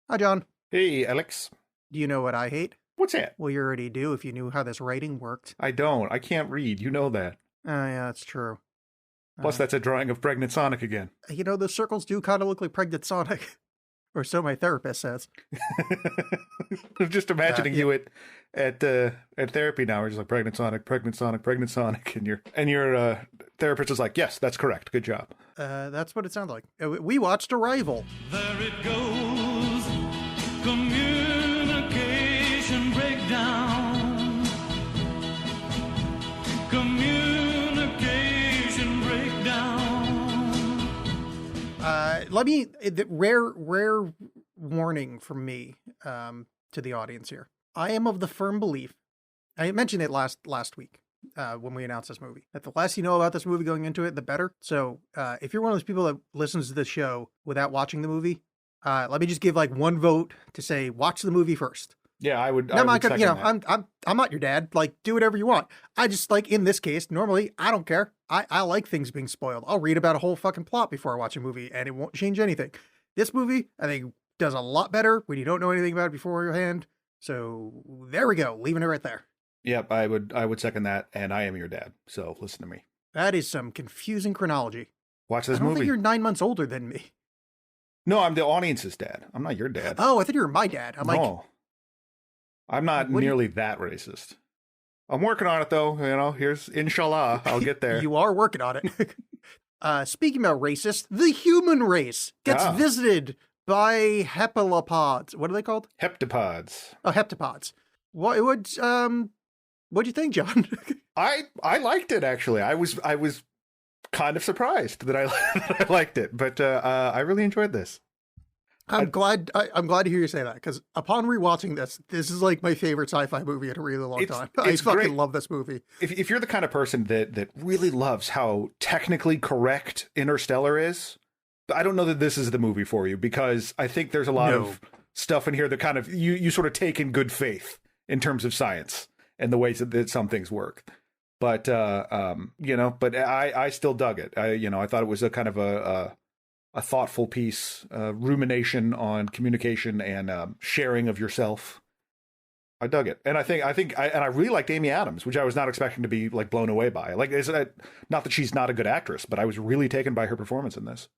Hi, John. Hey, Alex. Do you know what I hate? What's that? Well, you already do if you knew how this writing worked. I don't. I can't read. You know that. Yeah, that's true. Plus, Uh, that's a drawing of pregnant Sonic again. the circles do kind of look like pregnant Sonic, or so my therapist says. I'm just imagining Yeah. you at therapy now. We're just like pregnant Sonic, pregnant Sonic, pregnant Sonic, and your therapist is like, yes, that's correct. Good job. That's what it sounds like. We watched Arrival. There it goes, communication breakdown. Communication breakdown. Rare warning from me to the audience here. I am of the firm belief. I mentioned it last week when we announced this movie, that the less you know about this movie going into it, the better. So if you're one of those people that listens to the show without watching the movie, let me just give like one vote to say watch the movie first. Yeah, I would. Now, I I'm not would gonna, second that. I'm not your dad. Like, do whatever you want. I just like in this case, normally I don't care. I like things being spoiled. I'll read about a whole fucking plot before I watch a movie, and it won't change anything. This movie, I think, does a lot better when you don't know anything about it beforehand. So there we go, leaving it right there. Yep, I would second that. And I am your dad, so listen to me. That is some confusing chronology. Watch I this don't movie. think you're 9 months older than me. No, I'm the audience's dad. I'm not your dad. Oh, I thought you were my dad. I'm like, No, I'm not What do you- nearly that racist. I'm working on it though. Here's inshallah. I'll get there. you are working on it. Speaking about racist, the human race gets Ah. visited by hepalopods. What are they called? Heptapods. Oh, heptapods. What'd you think, John? I liked it actually. I was kind of surprised that I that I liked it, but I really enjoyed this. I'm glad to hear you say that, because upon rewatching this is like my favorite sci-fi movie in a really long time. I it's fucking great. love this movie. If you're the kind of person that really loves how technically correct Interstellar is, I don't know that this is the movie for you, because I think there's a lot No. of stuff in here that kind of you sort of take in good faith in terms of science and the ways that some things work. But but I still dug it. I thought it was a kind of a thoughtful piece, rumination on communication and sharing of yourself. I dug it, and I really liked Amy Adams, which I was not expecting to be like blown away by. Like, not that she's not a good actress, but I was really taken by her performance in this.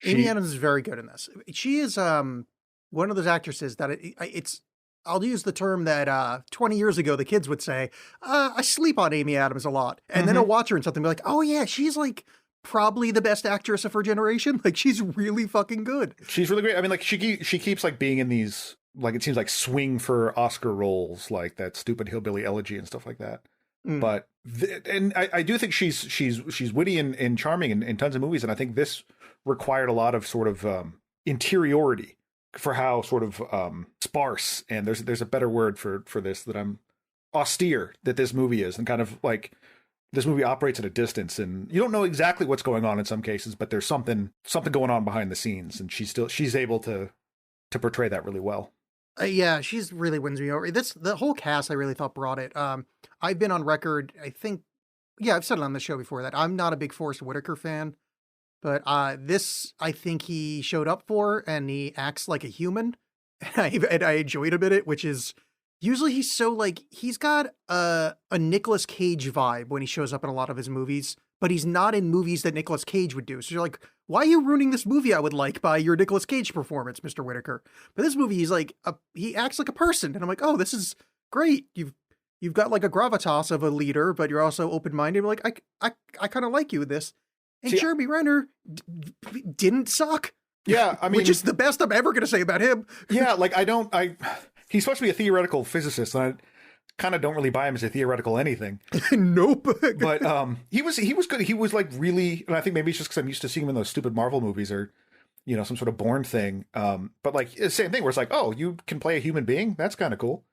Amy Adams is very good in this. She is one of those actresses that it's. I'll use the term that 20 years ago the kids would say, I sleep on Amy Adams a lot. And then I'll watch her and something be like, oh yeah, she's like probably the best actress of her generation. Like, she's really fucking good. She's really great. I mean, like she keeps like being in these, like, it seems like swing for Oscar roles, like that stupid Hillbilly Elegy and stuff like that. Mm. But I do think she's witty and charming in tons of movies, and I think this required a lot of sort of interiority for how sort of sparse, and there's a better word for this, that I'm austere that this movie is, and kind of like this movie operates at a distance, and you don't know exactly what's going on in some cases, but there's something going on behind the scenes, and she's able to portray that really well. Yeah, she's really wins me over. The whole cast I really thought brought it. I've been on record, I think, yeah, I've said it on the show before that I'm not a big Forrest Whitaker fan, but this I think he showed up for, and he acts like a human, and I enjoyed him in it, which is usually he's so like he's got a Nicolas Cage vibe when he shows up in a lot of his movies, but he's not in movies that Nicolas Cage would do. So you're like, why are you ruining this movie I would like by your Nicolas Cage performance, Mr. Whitaker? But this movie, he's like he acts like a person, and I'm like, oh, this is great. You've got like a gravitas of a leader, but you're also open minded. Like I kind of like you with this. And See, Jeremy Renner didn't suck. Yeah, I mean, Which is the best I'm ever going to say about him. yeah, like he's supposed to be a theoretical physicist, and I kind of don't really buy him as a theoretical anything. Nope. But he was good. He was like really, and I think maybe it's just because I'm used to seeing him in those stupid Marvel movies, or some sort of Bourne thing. But like the same thing where it's like, oh, you can play a human being. That's kind of cool.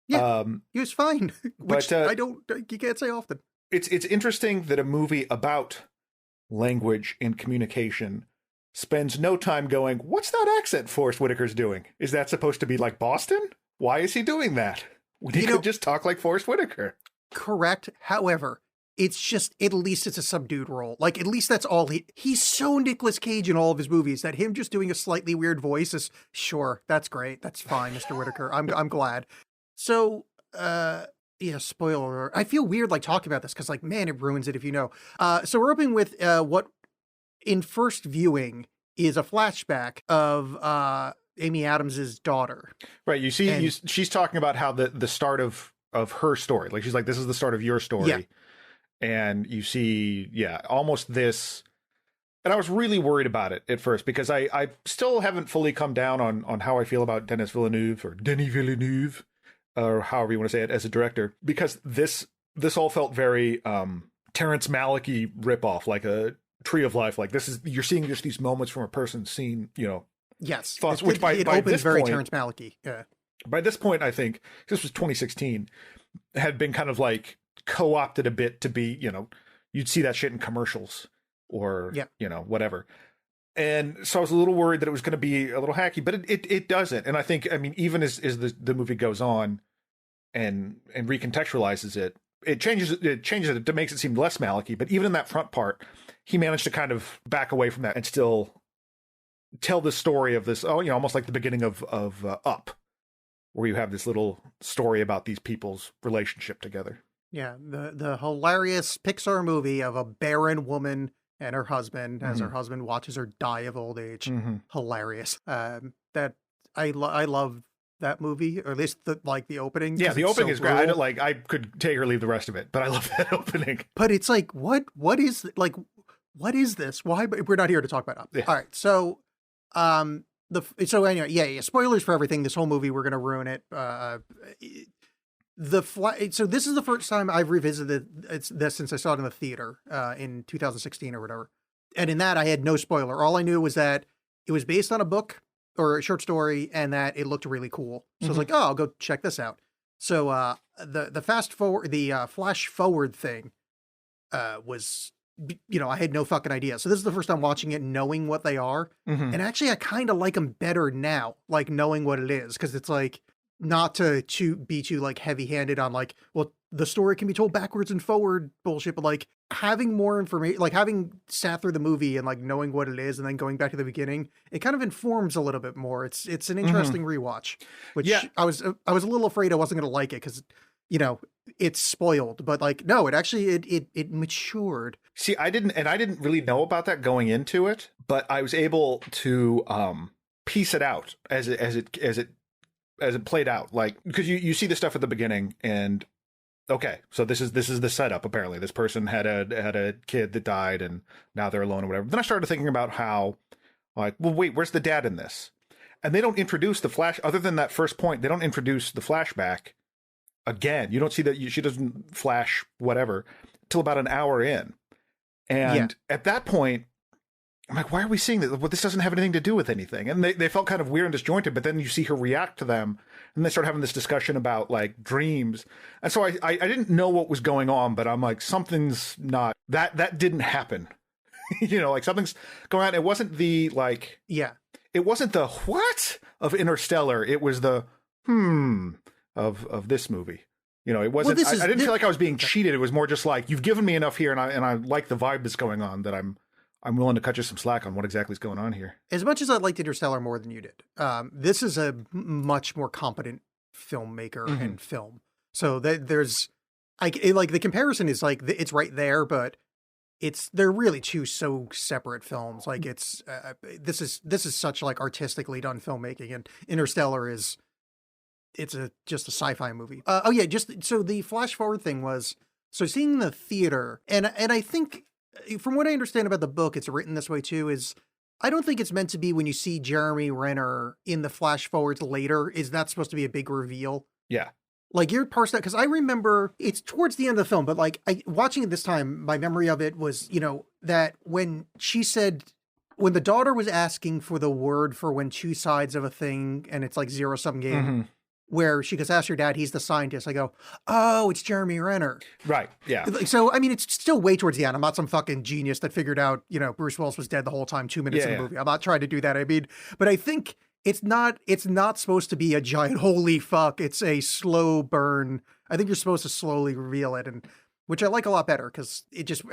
Yeah, he was fine. Which but you can't say often. it's interesting that a movie about language and communication spends no time going, what's that accent Forrest Whitaker's doing? Is that supposed to be like Boston? Why is he doing that? When he could just talk like Forrest Whitaker. Correct. However, it's just, at least it's a subdued role. Like, at least that's all he's so Nicolas Cage in all of his movies that him just doing a slightly weird voice is, sure, that's great. That's fine, Mr. Whitaker. I'm glad. So, yeah, spoiler. I feel weird, like, talking about this because, like, man, it ruins it if you know. So we're opening with what, in first viewing, is a flashback of Amy Adams's daughter. Right. You see, she's talking about how the start of her story, like she's like, this is the start of your story. Yeah. And you see, almost this. And I was really worried about it at first because I still haven't fully come down on how I feel about Denis Villeneuve or Denis Villeneuve, or however you want to say it, as a director, because this all felt very Terrence Malick-y ripoff, like a Tree of Life. Like you're seeing just these moments from a person's scene, Yes, thoughts, which by opens this very point, Terrence Malick-y. Yeah. By this point, I think this was 2016, had been kind of like co-opted a bit to be, you'd see that shit in commercials or whatever. And so I was a little worried that it was going to be a little hacky, but it doesn't. And I think, I mean, even as the movie goes on and recontextualizes it, it changes it, makes it seem less Malick-y. But even in that front part, he managed to kind of back away from that and still tell the story of this, almost like the beginning of Up, where you have this little story about these people's relationship together. Yeah, the hilarious Pixar movie of a barren woman and her husband as her husband watches her die of old age. Hilarious. That I love that movie, or at least the opening. Yeah, the opening so is great. I could take or leave the rest of it, but I love that opening. But it's like, what is this? Why? But we're not here to talk about it. Yeah. All right, so anyway, spoilers for everything. This whole movie, we're gonna ruin it. So this is the first time I've revisited this since I saw it in the theater in 2016 or whatever. And in that, I had no spoiler. All I knew was that it was based on a book or a short story, and that it looked really cool. So I was like, oh, I'll go check this out. So the flash forward thing was, I had no fucking idea. So this is the first time watching it, knowing what they are. And actually, I kind of like them better now, like knowing what it is, because it's like, not to be too like heavy-handed on like, well, the story can be told backwards and forward bullshit, but like having more information, like having sat through the movie and like knowing what it is and then going back to the beginning, it kind of informs a little bit more. It's an interesting rewatch, which I was a little afraid I wasn't going to like it because, it's spoiled, but like, no, it actually, it matured. See, I didn't really know about that going into it, but I was able to piece it out as it played out, like, because you see the stuff at the beginning and okay, so this is the setup. Apparently this person had a kid that died and now they're alone or whatever. Then I started thinking about how, like, well, wait, where's the dad in this? And they don't introduce the flash, other than that first point, they don't introduce the flashback again. You don't see that she doesn't flash whatever till about an hour in. And at that point, I'm like, why are we seeing this? Well, this doesn't have anything to do with anything. And they felt kind of weird and disjointed, but then you see her react to them and they start having this discussion about like dreams. And so I didn't know what was going on, but I'm like, something's not, that didn't happen. Like something's going on. It wasn't the like, it wasn't the what of Interstellar. It was the of this movie. It wasn't, I didn't feel like I was being cheated. It was more just like, you've given me enough here and I like the vibe that's going on that I'm willing to cut you some slack on what exactly is going on here. As much as I liked Interstellar more than you did, this is a much more competent filmmaker and film. So there's, the comparison is like, it's right there, but they're really two so separate films. Like this is such like artistically done filmmaking, and Interstellar is, just a sci-fi movie. So the flash forward thing was, so seeing the theater, and I think, from what I understand about the book, it's written this way too, is I don't think it's meant to be when you see Jeremy Renner in the flash forwards later, is that supposed to be a big reveal? Yeah. Like you're parsed out, because I remember it's towards the end of the film, but like watching it this time, my memory of it was, that when she said, when the daughter was asking for the word for when two sides of a thing and it's like zero-sum game, where she goes, ask your dad, he's the scientist. I go, oh, it's Jeremy Renner. Right, yeah. So, I mean, it's still way towards the end. I'm not some fucking genius that figured out, Bruce Willis was dead the whole time, 2 minutes in the movie. I'm not trying to do that. I mean, but I think it's not supposed to be a giant, holy fuck, it's a slow burn. I think you're supposed to slowly reveal it. And which I like a lot better because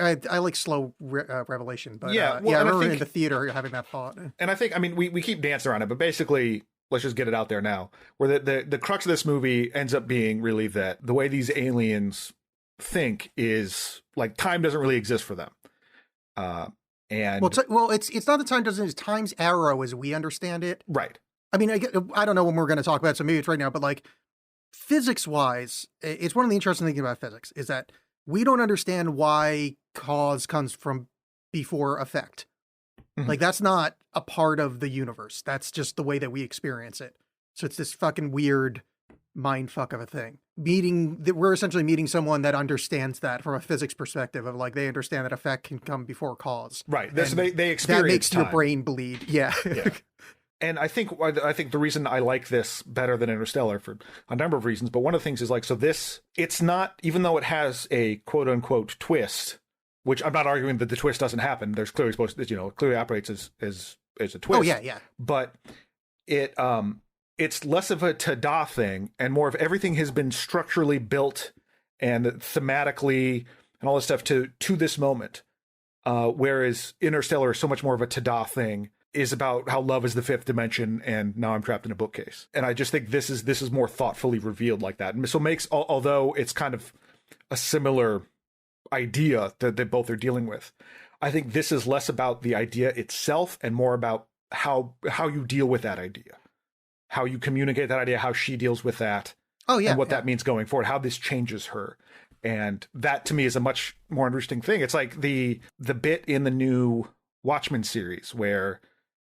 I like slow revelation. But Yeah, well, I and I remember think- in the theater having that thought. And I think, I mean, we keep dancing around it, but basically, let's just get it out there now. Where the crux of this movie ends up being really that the way these aliens think is like time doesn't really exist for them. And It's not that time doesn't. It's time's arrow as we understand it. right, I mean, I don't know when we're going to talk about it, so maybe it's right now, but like physics wise, it's one of the interesting things about physics is that we don't understand why cause comes from before effect. Mhm. Like that's not a part of the universe. That's just the way that we experience it. So it's this fucking weird mind fuck of a thing. We're essentially meeting someone that understands that from a physics perspective of like, they understand that effect can come before cause. right. And So they experience that makes time. your brain bleed. Yeah. Yeah. And I think the reason I like this better than Interstellar for a number of reasons, but one of the things is like, so it's not, even though it has a quote unquote twist, which I'm not arguing that the twist doesn't happen. There's clearly supposed to, it clearly operates as a twist. Oh yeah. But it's less of a ta-da thing and more of everything has been structurally built and thematically and all this stuff to this moment. Whereas Interstellar is so much more of a ta-da thing, is about how love is the fifth dimension and now I'm trapped in a bookcase. And I just think this is more thoughtfully revealed like that. And so although it's kind of a similar idea that both are dealing with, I think this is less about the idea itself and more about how you deal with that idea, how you communicate that idea, how she deals with that, Oh yeah. and what that means going forward, how this changes her. And that to me is a much more interesting thing. It's like the bit in the new Watchmen series where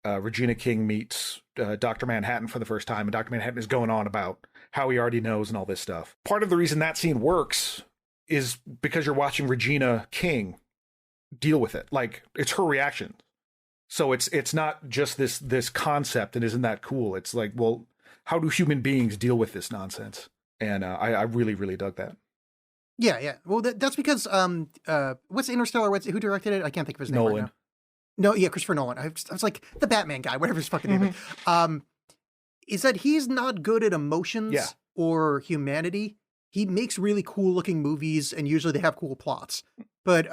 Regina King meets Dr. Manhattan for the first time, and Dr. Manhattan is going on about how he already knows and all this stuff. Part of the reason that scene works is because you're watching Regina King deal with it. Like, it's her reaction. So it's not just this concept, and isn't that cool? It's like, well, how do human beings deal with this nonsense? And I really, really dug that. Yeah. Well, that's because what's Interstellar? Who directed it? I can't think of his name Nolan. right now. No, yeah, Christopher Nolan. I was like the Batman guy, whatever his fucking name is. Is that he's not good at emotions Yeah. or humanity. He makes really cool looking movies, and usually they have cool plots. But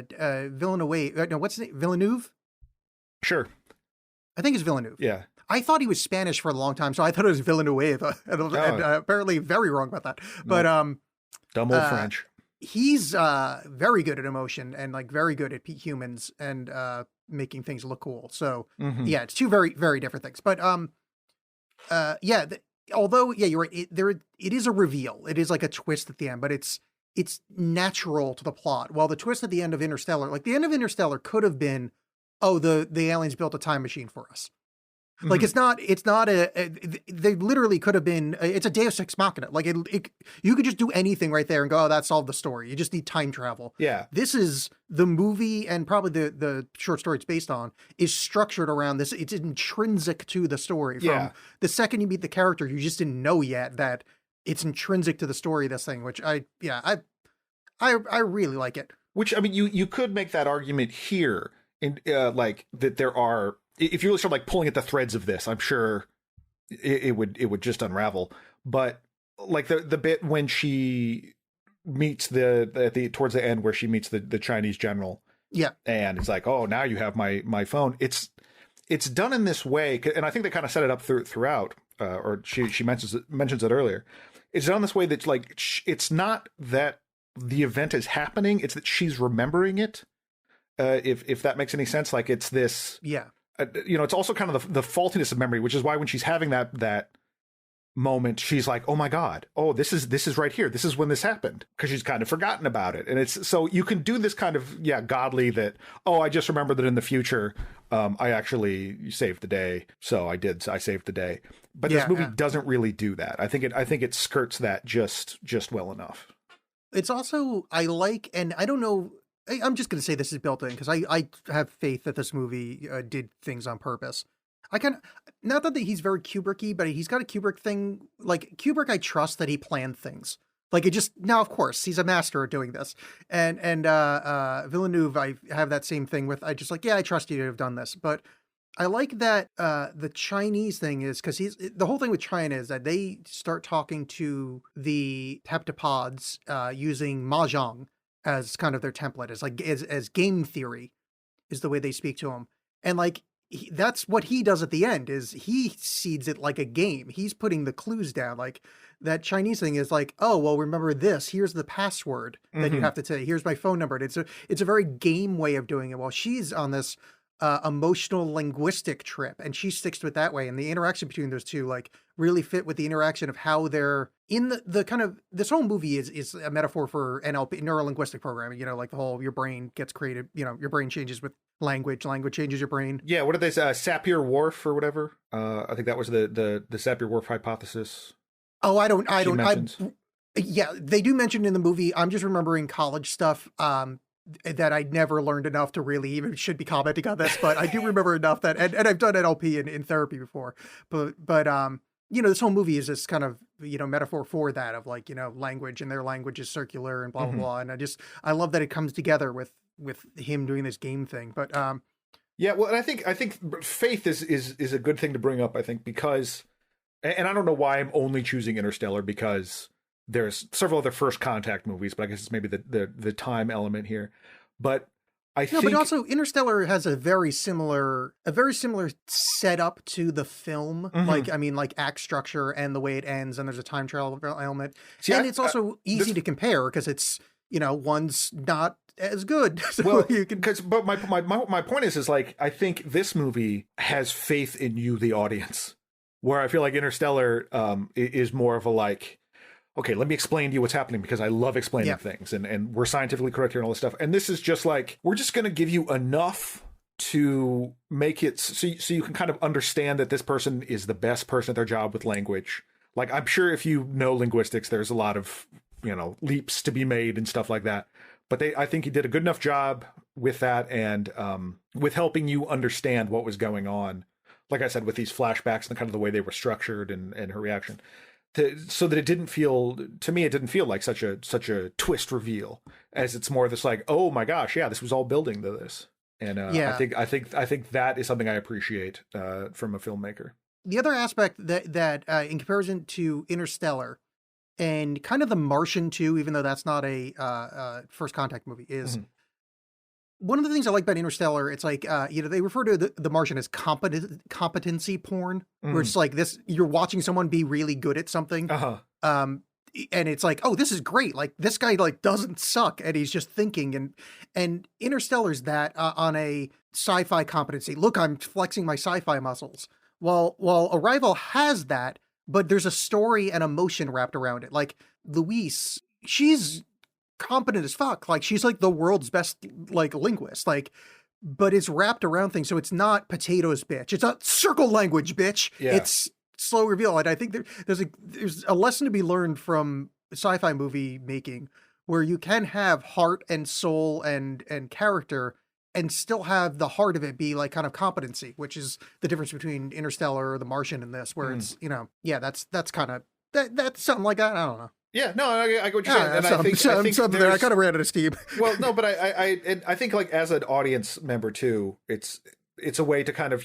Villeneuve, no, what's his name? Villeneuve? Sure. I think it's Villeneuve. Yeah. I thought he was Spanish for a long time, so I thought it was Villanueva, and apparently very wrong about that. But Dumb old French. he's very good at emotion and like very good at humans and making things look cool. So Mhm. yeah, it's two very, very different things. But although you're right, it is a reveal. It is like a twist at the end, but it's natural to the plot. While the twist at the end of Interstellar, like the end of Interstellar could have been, oh, the aliens built a time machine for us. Like it's not they literally could have been, it's a Deus Ex Machina. Like you could just do anything right there and go, oh, that solved the story. You just need time travel. Yeah. This is the movie, and probably the short story it's based on is structured around this. It's intrinsic to the story. From Yeah. the second you meet the character, you just didn't know yet that it's intrinsic to the story of this thing, which I really like it. Which, I mean, you could make that argument here in like that there are, if you really start like pulling at the threads of this, I'm sure it would just unravel. But like the bit when she meets towards the end where she meets the Chinese general, Yeah. and it's like, oh, now you have my phone. It's done in this way, and I think they kind of set it up throughout, or she mentions it earlier. It's done this way that's like it's not that the event is happening; it's that she's remembering it. If that makes any sense, like it's this. Yeah. It's also kind of the faultiness of memory, which is why when she's having that moment, she's like, oh my God, oh, this is right here. This is when this happened, because she's kind of forgotten about it. And it's, so you can do this kind of, godly that, oh, I just remember that in the future, I actually saved the day. So I saved the day. But this movie doesn't really do that. I think it skirts that just well enough. It's also, I like, and I don't know, I'm just going to say this is built in because I have faith that this movie did things on purpose. Not that he's very Kubrick-y, but he's got a Kubrick thing. Like Kubrick, I trust that he planned things. Like now, of course, he's a master at doing this. And Villeneuve, I have that same thing with, I just like, I trust you to have done this. But I like that the Chinese thing is because the whole thing with China is that they start talking to the heptapods using mahjong as kind of their template, as like as game theory is the way they speak to him. And like that's what he does at the end is he seeds it like a game. He's putting the clues down. Like that Chinese thing is like, oh well, remember this. Here's the password that you Mhm. have to say. Here's my phone number. And it's a very game way of doing it. While she's on this emotional linguistic trip, and she sticks to it that way. And the interaction between those two like really fit with the interaction of how they're in the kind of this whole movie is a metaphor for NLP, neuro linguistic programming. You know, like the whole your brain gets created. You know, your brain changes with language changes your brain. Yeah, what did they say? Sapir-Whorf or whatever. I think that was the Sapir-Whorf hypothesis. Oh, I She don't, mentions. yeah, they do mention in the movie. I'm just remembering college stuff, that I never learned enough to really even should be commenting on this, but I do remember enough that, and I've done NLP in therapy before, but you know, this whole movie is this kind of, you know, metaphor for that of like, you know, language and their language is circular and blah, blah, Mhm. blah. And I love that it comes together with him doing this game thing, but, Yeah, well, and I think faith is a good thing to bring up. I think because, and I don't know why I'm only choosing Interstellar because there's several other First Contact movies, but I guess it's maybe the time element here. But I no, think but also Interstellar has a very similar setup to the film. Mhm. Like, I mean, like act structure and the way it ends, and there's a time travel element, See, and it's also easy this- to compare because it's, you know, one's not as good. So well, you can, because but my point is like I think this movie has faith in you, the audience, where I feel like Interstellar is more of a like, okay, let me explain to you what's happening because I love explaining Yeah. things and we're scientifically correct here and all this stuff. And this is just like, we're just going to give you enough to make it so you can kind of understand that this person is the best person at their job with language. Like, I'm sure if you know linguistics, there's a lot of, you know, leaps to be made and stuff like that. But I think he did a good enough job with that and with helping you understand what was going on. Like I said, with these flashbacks and kind of the way they were structured and her reaction. So that it didn't feel to me, it didn't feel like such a twist reveal as it's more this like, oh my gosh, yeah, this was all building to this. And Yeah. I think that is something I appreciate from a filmmaker. the other aspect that in comparison to Interstellar and kind of The Martian too, even though that's not a First Contact movie, is Mhm. one of the things I like about Interstellar. It's like, you know, they refer to the Martian as competency porn, where it's like this: you're watching someone be really good at something, Uh-huh. um, and it's like, oh, this is great. Like this guy like doesn't suck, and he's just thinking. And Interstellar's that on a sci-fi competency. Look, I'm flexing my sci-fi muscles. While Arrival has that, but there's a story and emotion wrapped around it. Like Louise, she's competent as fuck. Like she's like the world's best like linguist. Like, but it's wrapped around things, so it's not potatoes, bitch. It's not circle language, bitch. Yeah. It's slow reveal. And I think there's a lesson to be learned from sci-fi movie making where you can have heart and soul and character and still have the heart of it be like kind of competency, which is the difference between Interstellar or The Martian and this, where it's, you know, yeah, that's kind of that's something like that. I don't know. Yeah, no, I get what you're saying, Yeah, and I think something there. I there's- kind of ran out of steam. well, no, but I think like as an audience member too, it's a way to kind of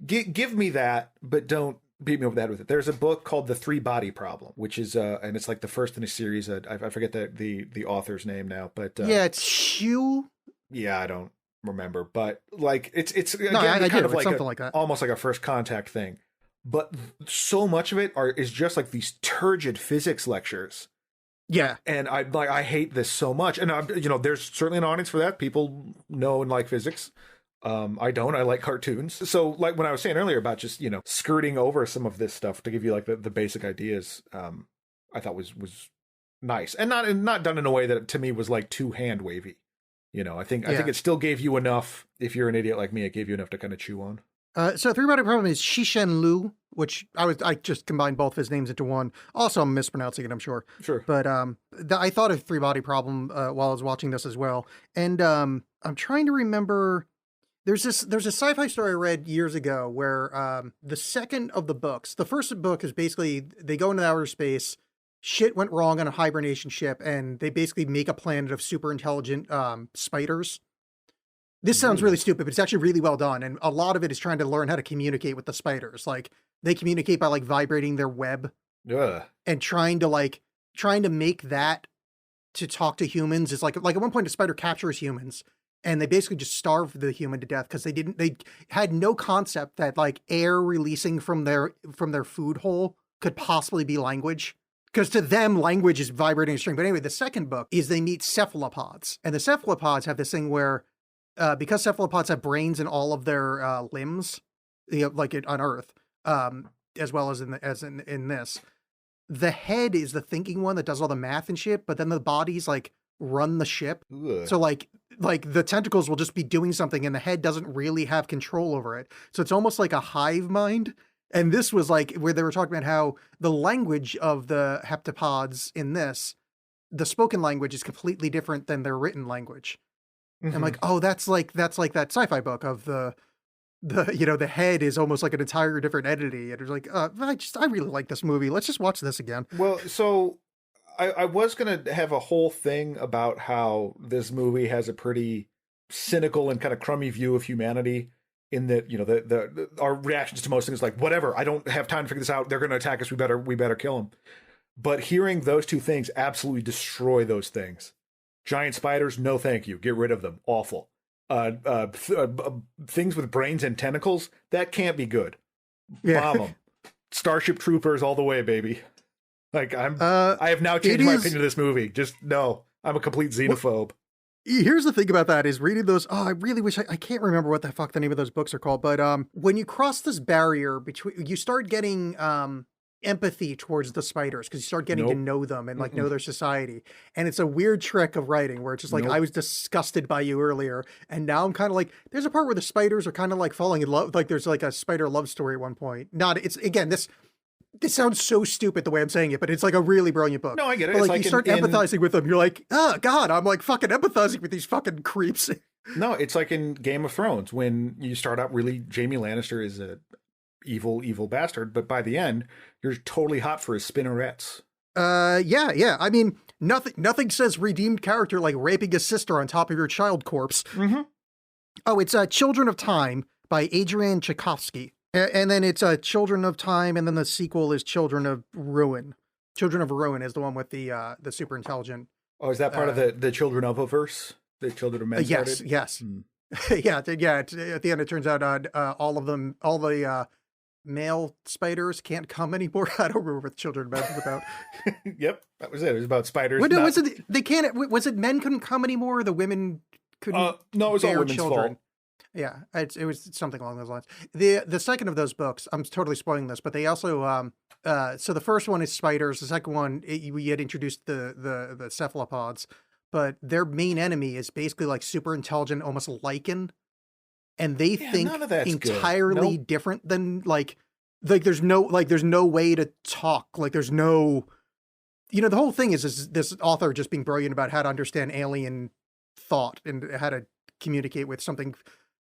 give me that, but don't beat me over the head with it. There's a book called The Three Body Problem, which is and it's like the first in a series. I forget the author's name now, but Yeah, it's Hugh. yeah, I don't remember, but like it's again, No, I kind do. of It's like something like that. almost like a First Contact thing. But so much of it is just like these turgid physics lectures. Yeah, And I hate this so much. And there's certainly an audience for that. People know and like physics. I don't. I like cartoons. So like when I was saying earlier about just skirting over some of this stuff to give you like the basic ideas, I thought was nice and not done in a way that to me was like too hand wavy. I think it still gave you enough. If you're an idiot like me, it gave you enough to kind of chew on. So Three Body Problem is Shishen Liu, which I just combined both of his names into one. Also, I'm mispronouncing it, I'm sure. Sure. But I thought of Three Body Problem while I was watching this as well. And I'm trying to remember. There's a sci-fi story I read years ago where the second of the books, the first book is basically they go into outer space, shit went wrong on a hibernation ship, and they basically make a planet of super intelligent spiders. This sounds Ooh. really stupid, but it's actually really well done. And a lot of it is trying to learn how to communicate with the spiders. Like they communicate by like vibrating their web Ugh. and trying to make that to talk to humans. Is like at one point a spider captures humans and they basically just starve the human to death because they had no concept that like air releasing from their food hole could possibly be language. Because to them, language is vibrating a string. But anyway, the second book is they meet cephalopods. And the cephalopods have this thing where, because cephalopods have brains in all of their limbs, like on Earth, as well as in this, the head is the thinking one that does all the math and shit, but then the bodies like run the ship. Ugh. So like the tentacles will just be doing something and the head doesn't really have control over it. So it's almost like a hive mind. And this was like where they were talking about how the language of the heptapods in this, the spoken language is completely different than their written language. Mhm. I'm like, oh, that's like that sci-fi book of the the head is almost like an entire different entity. And it was like, I really like this movie. Let's just watch this again. Well, so I was going to have a whole thing about how this movie has a pretty cynical and kind of crummy view of humanity. In that, our reactions to most things like, whatever, I don't have time to figure this out. They're going to attack us. We better kill them. But hearing those two things absolutely destroy those things. Giant spiders, no thank you. Get rid of them. Awful. Things with brains and tentacles, that can't be good. Yeah. Bomb them. Starship Troopers all the way, baby. Like I have now it changed my is- opinion of this movie. Just no, I'm a complete xenophobe. Here's the thing about that is reading those. Oh, I really wish I can't remember what the fuck the name of those books are called. But when you cross this barrier between, you start getting empathy towards the spiders because you start getting to Nope. know them and like know their society. And it's a weird trick of writing where it's just like Nope. I was disgusted by you earlier, and now I'm kind of like. There's a part where the spiders are kind of like falling in love. Like there's like a spider love story at one point. Not it's again this. This sounds so stupid the way I'm saying it, but it's like a really brilliant book. No, I get it. But It's like like you start in- empathizing with them, you're like, oh God, I'm like fucking empathizing with these fucking creeps. No, it's like in Game of Thrones when you start out really Jaime Lannister is a evil bastard, but by the end you're totally hot for his spinnerets. Yeah. I mean, nothing says redeemed character like raping his sister on top of your child corpse. Mm-hmm. Oh, it's Children of Time by Adrian Tchaikovsky. And then it's Children of Time, and then the sequel is Children of Ruin. Children of Ruin is the one with the super intelligent. Oh, is that part of the Children of a verse? The Children of Men started? Yes. Hmm. Yeah. At the end, it turns out all the male spiders can't come anymore. I don't remember what Children of Men was about. Yep, that was it. It was about spiders. What, no, not- was it? They can't. Was it men couldn't come anymore? Or the women couldn't. No, it was all bear women's children. fault. Yeah, it was something along those lines. The second of those books, I'm totally spoiling this, but they also so the first one is spiders. The second one, we had introduced the cephalopods, but their main enemy is basically like super intelligent, almost lichen, and they Yeah, think none of that's good. entirely Nope. different than like there's no way to talk. Like there's no, the whole thing is this author just being brilliant about how to understand alien thought and how to communicate with something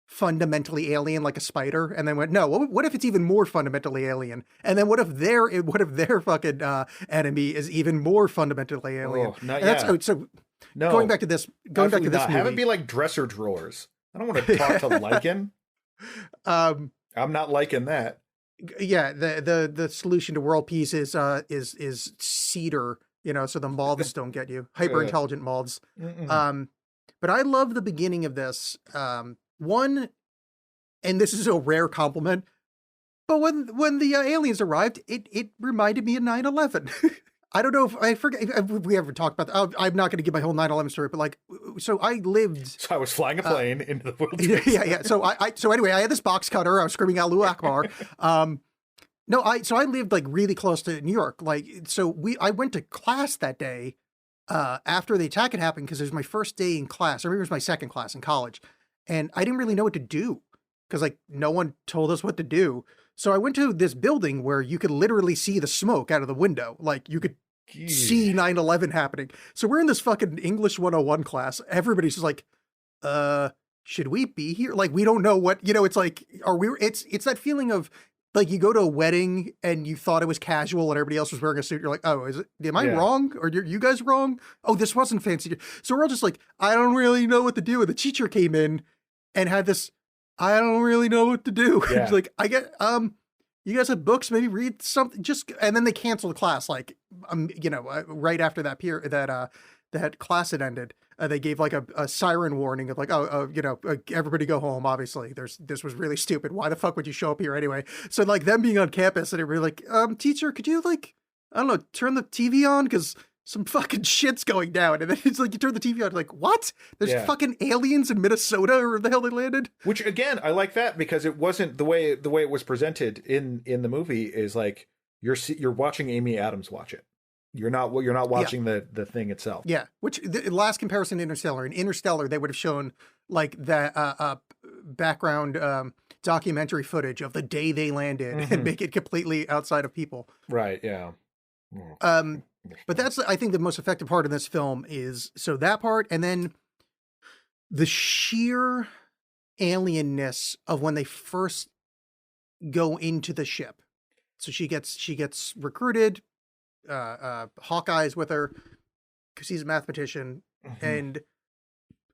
fundamentally alien like a spider, and then went, no, what if it's even more fundamentally alien, and then what if their fucking enemy is even more fundamentally alien. Oh, not And that's yet. so No, going back to this absolutely not. movie, Have it be like dresser drawers. I don't want to talk to lichen. um I'm not liking that. yeah, the solution to world peace is cedar, so the moths don't get you, hyper intelligent moths. Mm-mm. But I love the beginning of this. One, and this is a rare compliment, but when the aliens arrived, it reminded me of 9/11. I don't know if I forget if we ever talked about that. I'm not going to give my whole 9/11 story, but like, so I lived. So I was flying a plane into the world. Yeah. So anyway, I had this box cutter. I was screaming Allahu Akbar. I lived like really close to New York. Like, I went to class that day after the attack had happened because it was my first day in class. I remember it was my second class in college, and I didn't really know what to do because like no one told us what to do. So I went to this building where you could literally see the smoke out of the window. Like you could see 9/11 happening. So we're in this fucking English 101 class. Everybody's just like, should we be here? Like, we don't know what, it's like, it's that feeling of like you go to a wedding and you thought it was casual and everybody else was wearing a suit. You're like, oh, am I wrong? Or are you guys wrong? Oh, this wasn't fancy. So we're all just like, I don't really know what to do. And the teacher came in and had this, I don't really know what to do. Yeah. It's like, I get, you guys have books, maybe read something, just, and then they canceled class, like, right after that period, that class had ended. They gave like a siren warning of like, everybody go home. Obviously, this was really stupid. Why the fuck would you show up here anyway? So like them being on campus and it really like, teacher, could you like, I don't know, turn the TV on? Cause some fucking shit's going down. And then it's like, you turn the TV on, like, what? There's fucking aliens in Minnesota or where the hell they landed? Which again, I like that because it wasn't the way it was presented in the movie is like, you're watching Amy Adams watch it. You're not watching the thing itself. Yeah. Which the last comparison to Interstellar. In Interstellar, they would have shown like that background documentary footage of the day they landed and make it completely outside of people. Right. Yeah. But that's, I think, the most effective part of this film is so that part, and then the sheer alienness of when they first go into the ship. So she gets recruited. Hawkeye's with her because he's a mathematician, and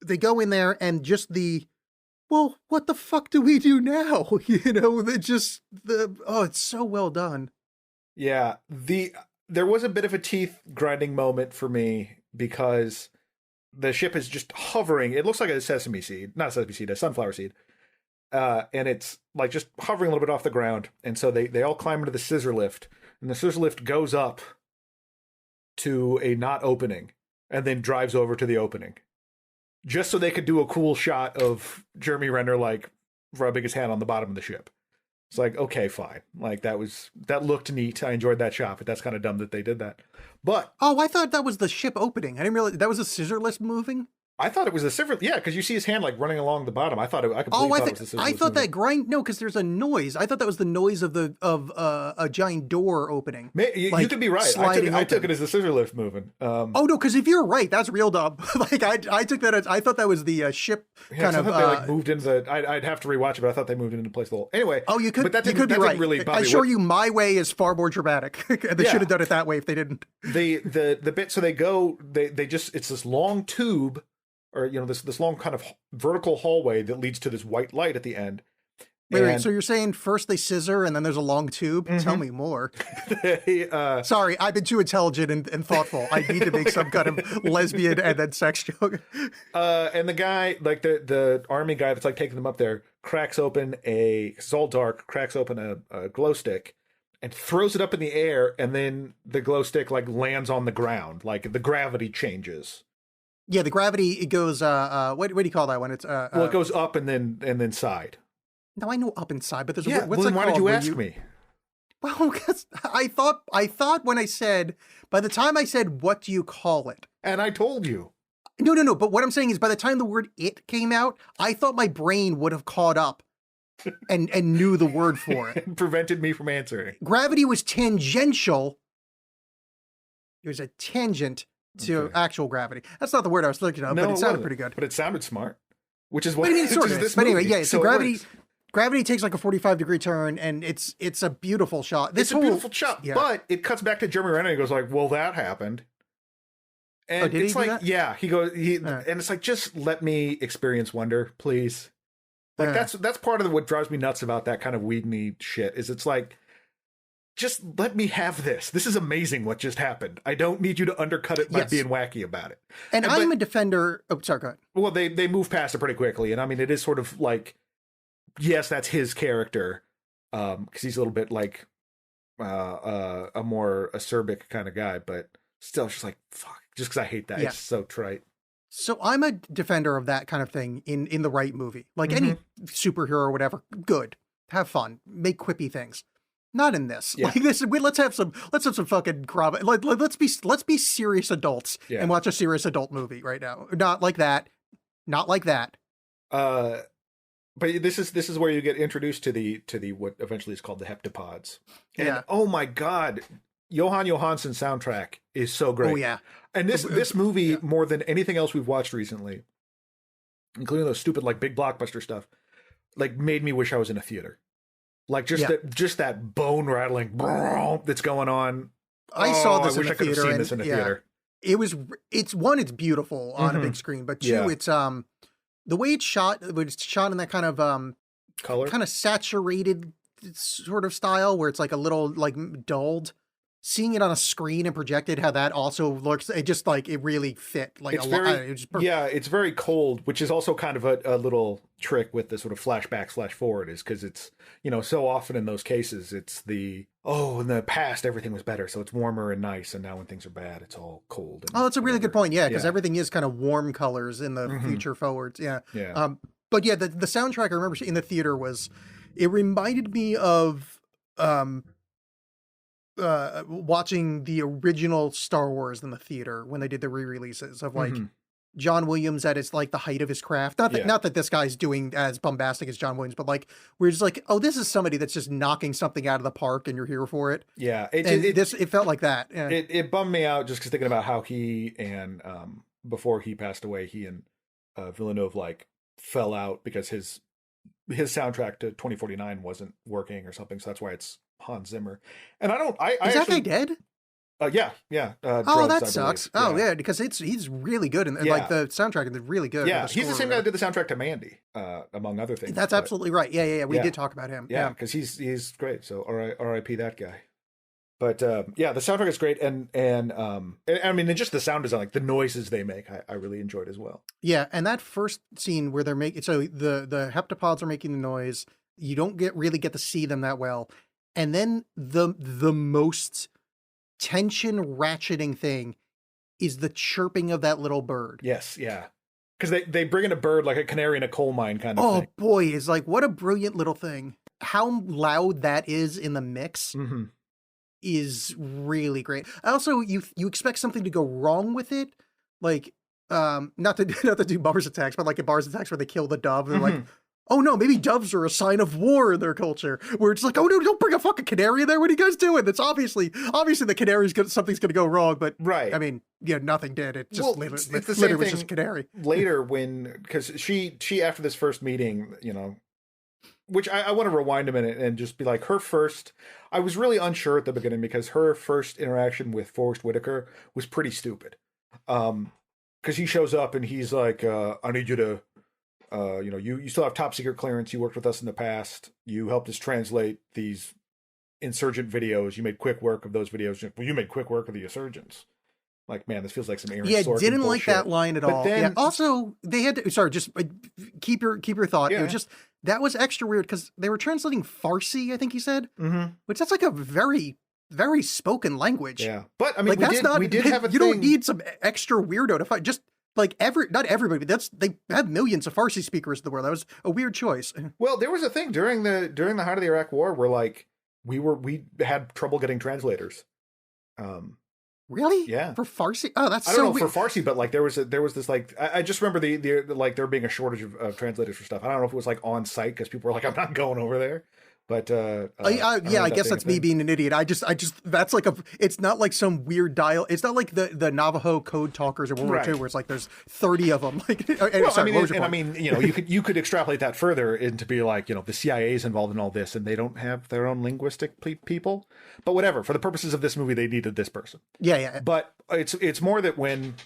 they go in there and just well, what the fuck do we do now? It's so well done. Yeah, there was a bit of a teeth grinding moment for me because the ship is just hovering. It looks like a sesame seed, not a sesame seed, a sunflower seed. And it's like just hovering a little bit off the ground. And so they all climb into the scissor lift, and the scissor lift goes up to a not opening and then drives over to the opening just so they could do a cool shot of Jeremy Renner, like rubbing his hand on the bottom of the ship. It's like, okay, fine. Like that looked neat. I enjoyed that shot, but that's kind of dumb that they did that. But I thought that was the ship opening. I didn't realize that was a scissor lift moving. I thought it was a scissor. Yeah, because you see his hand like running along the bottom. I thought I completely thought it was a scissor lift. I thought moving. that grind. No, because there's a noise. I thought that was the noise of a giant door opening. You could be right. I took it as a scissor lift moving. No, because if you're right, that's real dumb. Like I took that as I thought that was the ship kind of. They like moved into the. I'd have to rewatch it, but I thought they moved into place the whole. Anyway. Oh, you could. But that you could be right. Really I assure you, my way is far more dramatic. They should have done it that way if they didn't. The bit. So they just it's this long tube. Or, this long kind of vertical hallway that leads to this white light at the end. Wait, so you're saying first they scissor and then there's a long tube? Tell me more. Sorry, I've been too intelligent and thoughtful. I need to make some kind of lesbian and then sex joke. And the guy, like the army guy that's like taking them up there, cracks open it's all dark, cracks open a glow stick and throws it up in the air. And then the glow stick like lands on the ground. Like the gravity changes. Yeah, the gravity, it goes, what do you call that one? It's, it goes up and then side. No, I know up and side, but there's a what's why did you ask me? Well, because I thought when I said, by the time I said, what do you call it? And I told you. No, but what I'm saying is by the time the word it came out, I thought my brain would have caught up and knew the word for it. And prevented me from answering. Gravity was tangential. It was a tangent to actual gravity. That's not the word I was looking at, but it sounded pretty good. But it sounded smart, which is what sort of this But anyway, movie. yeah, so gravity takes like a 45-degree turn, and it's a beautiful shot. It's a beautiful shot, but it cuts back to Jeremy Renner and he goes like, well, that happened. And did it's he do like, that? yeah, and it's like, just let me experience wonder, please. Like that's part of what drives me nuts about that kind of Whedon-y shit is it's like, just let me have this. This is amazing what just happened. I don't need you to undercut it by being wacky about it. And I'm a defender. Oh, sorry, go ahead. Well, they move past it pretty quickly. And I mean, it is sort of like, yes, that's his character. Because he's a little bit like a more acerbic kind of guy. But still, it's just like, fuck. Just because I hate that. It's so trite. So I'm a defender of that kind of thing in the right movie. Like any superhero or whatever, good. Have fun. Make quippy things. Not in this. Like this. Let's have some fucking drama. Let's be serious adults and watch a serious adult movie right now. Not like that. Not like that. But this is where you get introduced to the what eventually is called the heptapods. And oh my god, Johan Johansson's soundtrack is so great. Oh yeah. And this movie more than anything else we've watched recently, including those stupid like big blockbuster stuff, like made me wish I was in a theater. Like just that bone rattling that's going on. I saw this I in wish the I could have theater. seen this in a theater. It's beautiful on a big screen, but two, it's the way it's shot, in that Color. kind of saturated sort of style where it's like a little like dulled. Seeing it on a screen and projected, how that also looks, it just like it really fit like It's a lot. very, yeah, it's very cold, which is also kind of a little trick with the sort of flashback flash forward, is because it's, you know, so often in those cases it's the, oh, in the past everything was better, so it's warmer and nice, and now when things are bad it's all cold. Oh, that's a really good point. Yeah, because Yeah. everything is kind of warm colors in the Mhm. future forwards. Yeah. Yeah. But yeah, the soundtrack I remember in the theater was, it reminded me of watching the original Star Wars in the theater when they did the re-releases of like Mhm. John Williams at his like the height of his craft. Not that Yeah. not that this guy's doing as bombastic as John Williams, but like we're just like, oh, this is somebody that's just knocking something out of the park and you're here for it. Yeah, And it felt like that. Yeah. it bummed me out just because thinking about how he and before he passed away, he and Villeneuve like fell out because his soundtrack to 2049 wasn't working or something, so that's why it's Hans Zimmer. And I Is that actually, guy dead? yeah. Oh, drugs, that I sucks. believe. Oh, yeah, because he's really good, and Yeah. like the soundtrack is really good. Yeah, with he's the score same or guy that whatever. did the soundtrack to Mandy, among other things. That's but- absolutely right. Yeah. We Yeah. did talk about him. Yeah, because he's great. So R.I.P. that guy. But yeah, the soundtrack is great, and I mean, and just the sound design, like the noises they make, I really enjoyed as well. Yeah, and that first scene where they're making, so the heptapods are making the noise. You don't really get to see them that well, and then the most tension ratcheting thing is the chirping of that little bird. Yes, yeah, because they bring in a bird like a canary in a coal mine kind of Oh thing. boy, is like what a brilliant little thing. How loud that is in the mix Mm-hmm. is really great. Also, you expect something to go wrong with it, like not to do Mars attacks, but like in Mars attacks where they kill the dove, they're like, oh no, maybe doves are a sign of war in their culture. Where it's like, oh no, don't bring a fucking canary in there. What are you guys doing? That's obviously the canary's something's gonna go wrong. But Right. I mean, yeah, nothing did. It just Well, literally, it's the same was just thing a canary. Later, because she after this first meeting, you know, which I want to rewind a minute and just be like, I was really unsure at the beginning because her first interaction with Forrest Whitaker was pretty stupid. Because he shows up and he's like, I need you to, you know, you still have top secret clearance. You worked with us in the past. You helped us translate these insurgent videos. You made quick work of those videos. Well, you made quick work of the insurgents. Like, man, this feels like some Aaron Yeah, Sorkin didn't like bullshit. that line at But all. then- Yeah. Also, they had to. Sorry, just keep your thought. It Yeah. was just that was extra weird because they were translating Farsi. I think he said, Mm-hmm. which that's like a very very spoken language. Yeah, but I mean, Like we that's did, not. we did have a you thing. don't need some extra weirdo to fight. Just like not everybody. But they have millions of Farsi speakers in the world. That was a weird choice. Well, there was a thing during the height of the Iraq War where like we had trouble getting translators. Really? Yeah. For Farsi? Oh, that's I so don't know weird. for Farsi, but like there was this like I just remember the like there being a shortage of translators for stuff. I don't know if it was like on site because people were like, I'm not going over there. But yeah, I guess that's me being an idiot. I just that's like it's not like some weird dial. It's not like the Navajo code talkers in World War II where it's like there's 30 of them. Like, Well, sorry, what was your I point? mean, you know, you could extrapolate that further into be like, you know, the CIA is involved in all this and they don't have their own linguistic people. But whatever, for the purposes of this movie, they needed this person. Yeah. But it's more that when,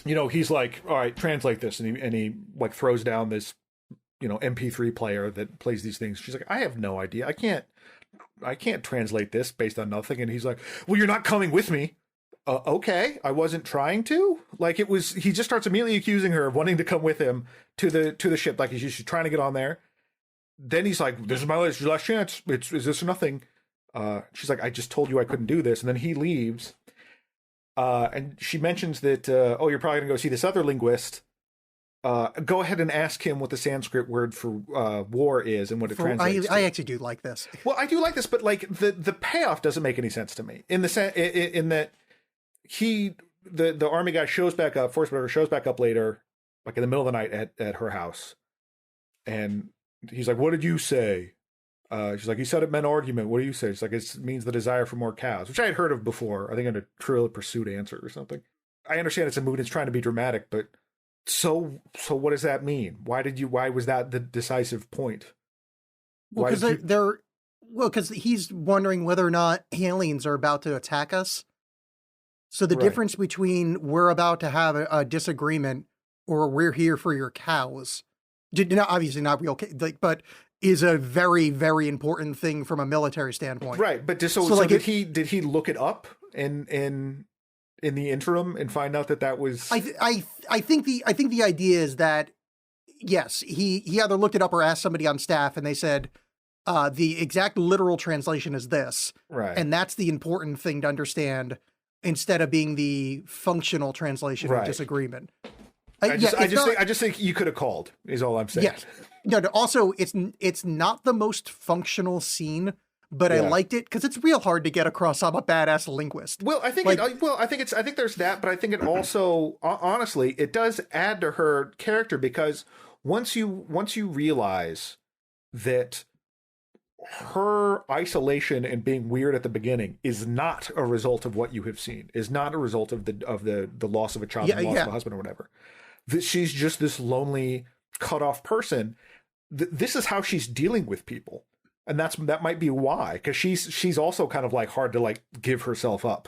you know, he's like, all right, translate this, and he like throws down this, you know, MP3 player that plays these things. She's like, I have no idea. I can't translate this based on nothing. And he's like, well, you're not coming with me. Okay, I wasn't trying to. Like it was. He just starts immediately accusing her of wanting to come with him to the ship. Like she's trying to get on there. Then he's like, this is my last chance. Is this or nothing? She's like, I just told you I couldn't do this. And then he leaves. And she mentions that, oh, you're probably gonna go see this other linguist. Go ahead and ask him what the Sanskrit word for war is and what it translates to. I actually do like this. Well, I do like this, but like the payoff doesn't make any sense to me in that the army guy shows back up, Forrest Whitaker shows back up later, like in the middle of the night at her house, and he's like, "What did you say?" She's like, "You said it meant argument. What do you say?" She's like, "It means the desire for more cows," which I had heard of before. I think in a Trivial Pursuit answer or something. I understand it's a mood; it's trying to be dramatic, but. So what does that mean? Why was that the decisive point? Well, because he's wondering whether or not aliens are about to attack us. So the Right. difference between we're about to have a disagreement or "We're here for your cows." Obviously not real, like, but is a very, very important thing from a military standpoint. Right, but so like, did he look it up in the interim and find out that was? I think the idea is that yes, he either looked it up or asked somebody on staff, and they said the exact literal translation is this, right, and that's the important thing to understand instead of being the functional translation of disagreement. I just think you could have called, is all I'm saying. Yes. No, also it's not the most functional scene, but I liked it because it's real hard to get across I'm a badass linguist. Well, I think I think there's that, but I think it also honestly it does add to her character, because once you realize that her isolation and being weird at the beginning is not a result of what you have seen, is not a result of the loss of a child, and loss of a husband or whatever. That she's just this lonely, cut off person. This is how she's dealing with people, and that might be why, because she's also kind of like hard to like give herself up.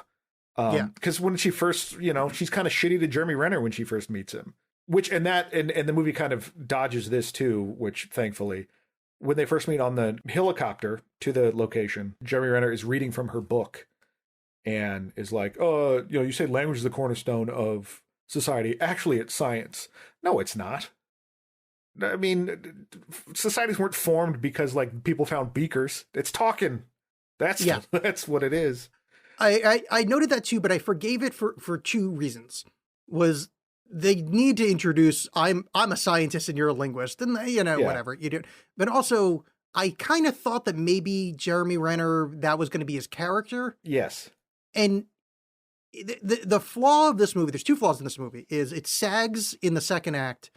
Because when she first, she's kind of shitty to Jeremy Renner when she first meets him, and the movie kind of dodges this too, which thankfully, when they first meet on the helicopter to the location, Jeremy Renner is reading from her book and is like, you say language is the cornerstone of society. Actually, it's science. No, it's not. I mean, societies weren't formed because like people found beakers. It's talking. That's what it is. I noted that too, but I forgave it for two reasons. Was they need to introduce I'm a scientist and you're a linguist, and whatever you do. But also, I kind of thought that maybe Jeremy Renner, that was going to be his character. Yes. And the flaw of this movie, there's two flaws in this movie, is it sags in the second act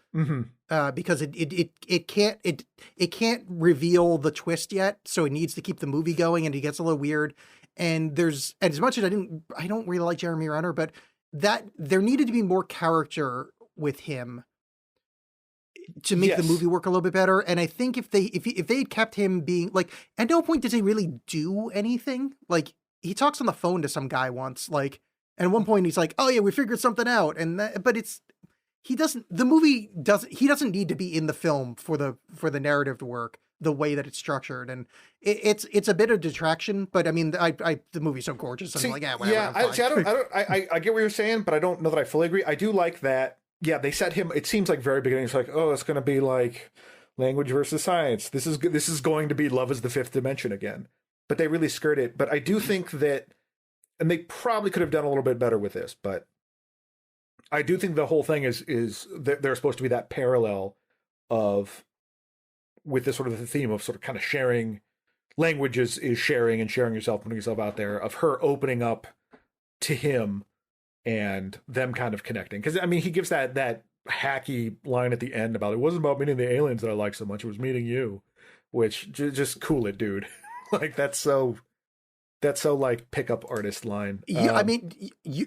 because it can't reveal the twist yet, so it needs to keep the movie going, and it gets a little weird. And as much as I don't really like Jeremy Renner, but that there needed to be more character with him to make the movie work a little bit better. And I think if they had kept him being like, at no point does he really do anything. Like, he talks on the phone to some guy once, like, and at one point he's like, "Oh yeah, we figured something out." But he doesn't need to be in the film for the narrative to work the way that it's structured, and it's a bit of detraction. But I mean, the movie's so gorgeous. I'm like, whatever. Yeah, I get what you're saying, but I don't know that I fully agree. I do like that. Yeah, they set him. It seems like very beginning. It's like, it's going to be like language versus science. This is going to be love is the fifth dimension again. But they really skirt it. But I do think that, and they probably could have done a little bit better with this, but I do think the whole thing is that there's supposed to be that parallel of, with this sort of the theme of sort of kind of sharing languages is sharing and sharing yourself, putting yourself out there, of her opening up to him and them kind of connecting. Because I mean, he gives that hacky line at the end about it wasn't about meeting the aliens that I like so much, it was meeting you, which just cool it, dude. Like that's so like pickup artist line. Yeah, I mean,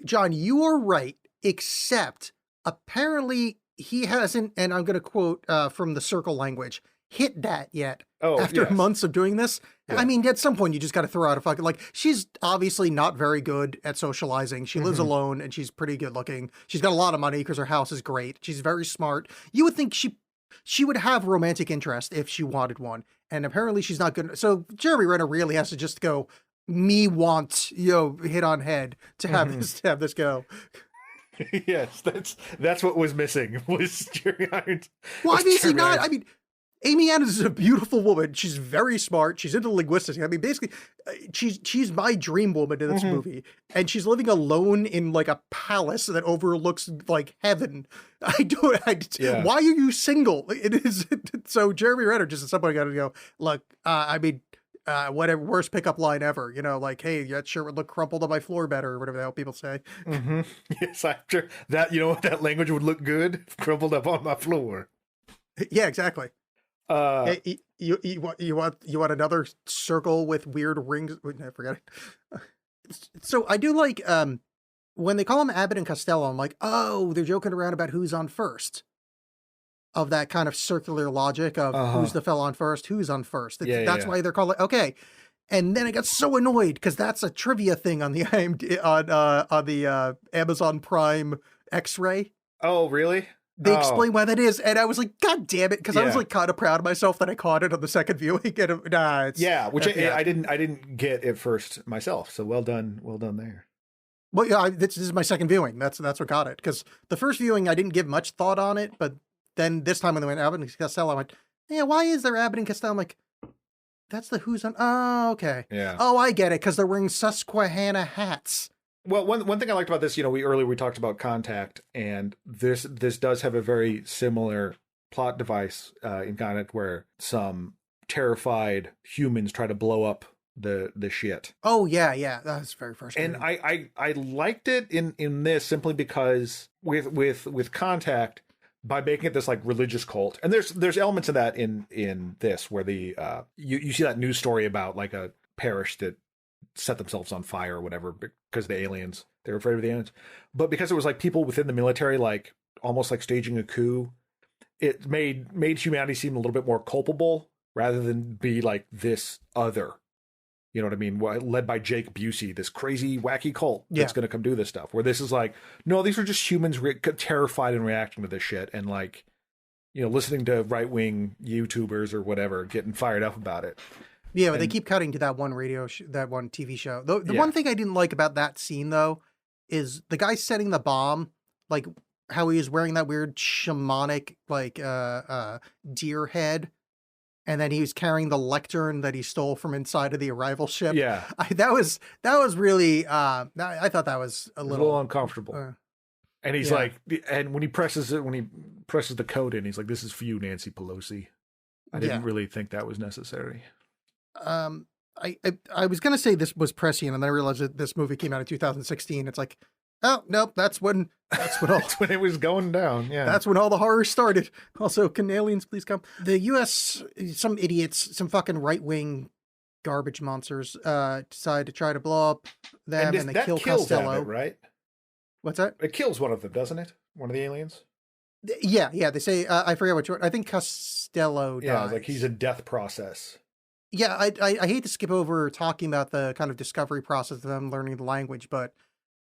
John, you are right, except apparently he hasn't, and I'm going to quote from the Circle language, hit that yet. After months of doing this. Yeah. I mean, at some point you just got to throw out a fucking, like, she's obviously not very good at socializing. She lives alone and she's pretty good looking. She's got a lot of money because her house is great. She's very smart. You would think she would have romantic interest if she wanted one. And apparently she's not good. So Jeremy Renner really has to just go, me want, hit on head to have this go. Yes, that's what was missing, was Jeremy Irons. Well, obviously not. I mean, Amy Adams is a beautiful woman. She's very smart. She's into linguistics. I mean, basically, she's my dream woman in this movie. And she's living alone in like a palace that overlooks like heaven. Why are you single? It is so Jeremy Renner just at some point got to go, look, I mean, whatever, worst pickup line ever, like, hey, that shirt would look crumpled on my floor better, or whatever the hell people say. Yes, I'm sure that, that language would look good, crumpled up on my floor. Yeah, exactly. Hey, you want another circle with weird rings? I forget it. So I do like when they call them Abbott and Costello, I'm like, oh, they're joking around about who's on first. Of that kind of circular logic of who's the fella on first, who's on first. That's why they're called okay. And then I got so annoyed because that's a trivia thing on the on the Amazon Prime X-Ray. Oh, really? They Oh. explain why that is, and I was like, God damn it, because I was Yeah. like kind of proud of myself that I caught it on the second viewing. And it's Yeah, which yeah. I didn't get at first myself. So well done there. Well, yeah, this is my second viewing. That's what got it. Because the first viewing, I didn't give much thought on it, but then this time when they went Abbott and Costello, I went, yeah, why is there Abbott and Costello? I'm like, that's the Who's on. Oh, okay. Yeah. Oh, I get it, because they're wearing Susquehanna hats. Well, one thing I liked about this, we talked about Contact, and this does have a very similar plot device in Contact, where some terrified humans try to blow up the shit. Oh, yeah. That's very frustrating. And I liked it in this simply because with Contact, by making it this like religious cult, and there's elements of that in this, where the you see that news story about like a parish that set themselves on fire or whatever because the aliens, they were afraid of the aliens, but because it was like people within the military, like almost like staging a coup, it made humanity seem a little bit more culpable rather than be like this other. You know what I mean? Led by Jake Busey, this crazy, wacky cult that's going to come do this stuff. Where this is like, no, these are just humans terrified and reacting to this shit, and like, listening to right-wing YouTubers or whatever, getting fired up about it. Yeah, but they keep cutting to that one that one TV show. The one thing I didn't like about that scene, though, is the guy setting the bomb, like how he was wearing that weird shamanic, like, deer head. And then he was carrying the lectern that he stole from inside of the arrival ship. Yeah. That was really, I thought that was a little uncomfortable. And he's like, and when he presses the code in, he's like, this is for you, Nancy Pelosi. I didn't really think that was necessary. I was going to say this was prescient, and then I realized that this movie came out in 2016. It's like, oh, nope, that's when all, that's when it was going down. Yeah. That's when all the horror started. Also, can aliens please come? The U.S., some idiots, some fucking right-wing garbage monsters, decide to try to blow up them, and they kill Costello. Abbott, right? What's that? It kills one of them, doesn't it? One of the aliens? Yeah. They say, I forget which one. I think Costello dies. Yeah, like he's a death process. Yeah, I hate to skip over talking about the kind of discovery process of them learning the language, but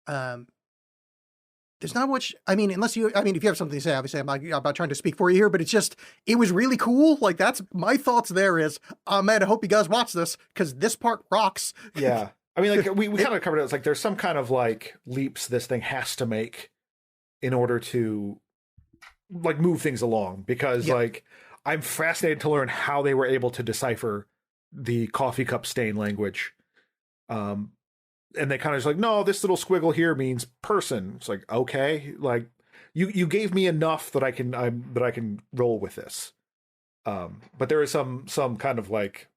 there's not much. I mean, if you have something to say, obviously I'm not about trying to speak for you here, but it was really cool. Like, that's my thoughts there is, man, I hope you guys watch this, because this part rocks. Yeah. I mean, like, we kind of covered it. It's like there's some kind of like leaps this thing has to make in order to like move things along, because like I'm fascinated to learn how they were able to decipher the coffee cup stain language. And they kind of just like, no, this little squiggle here means person. It's like, okay, like you gave me enough that I can roll with this. But there is some kind of like,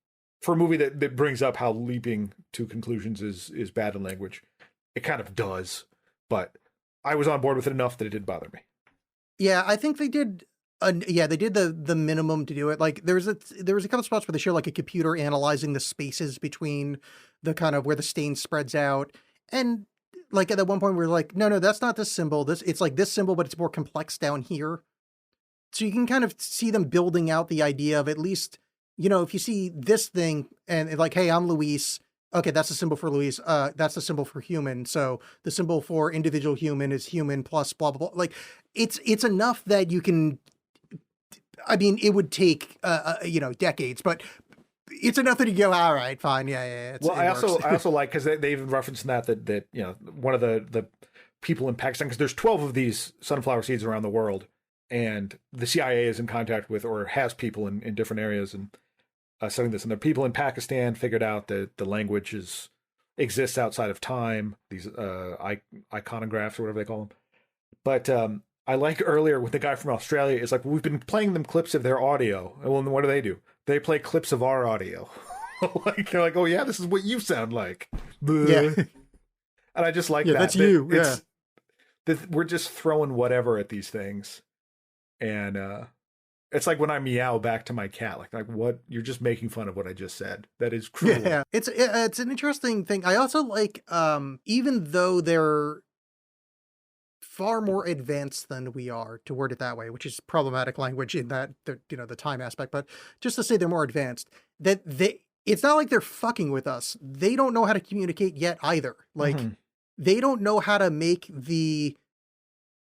for a movie that brings up how leaping to conclusions is bad in language, it kind of does. But I was on board with it enough that it didn't bother me. Yeah, I think they did. They did the minimum to do it. Like there was a couple of spots where they show like a computer analyzing the spaces between the kind of where the stain spreads out, and like at that one point we're like, no, that's not this symbol. It's like this symbol, but it's more complex down here. So you can kind of see them building out the idea of, at least, if you see this thing and like, hey, I'm Luis. Okay, that's the symbol for Luis. That's the symbol for human. So the symbol for individual human is human plus blah blah blah. Like it's enough that you can. I mean, it would take decades, but it's enough that you go, all right, fine, yeah. I also like, because they even referenced that one of the people in Pakistan, because there's 12 of these sunflower seeds around the world, and the CIA is in contact with, or has people in different areas and studying this, and the people in Pakistan figured out that the language exists outside of time. These iconographs or whatever they call them, but. I like earlier with the guy from Australia, it's like, we've been playing them clips of their audio. And well, then what do? They play clips of our audio. Like, they're like, oh yeah, this is what you sound like. Yeah. And I just like that. That's you. We're just throwing whatever at these things. And it's like when I meow back to my cat, like what? You're just making fun of what I just said. That is cruel. Yeah. It's an interesting thing. I also like, even though they're far more advanced than we are, to word it that way, which is problematic language in that the time aspect, but just to say they're more advanced, that it's not like they're fucking with us. They don't know how to communicate yet either. Like they don't know how to make the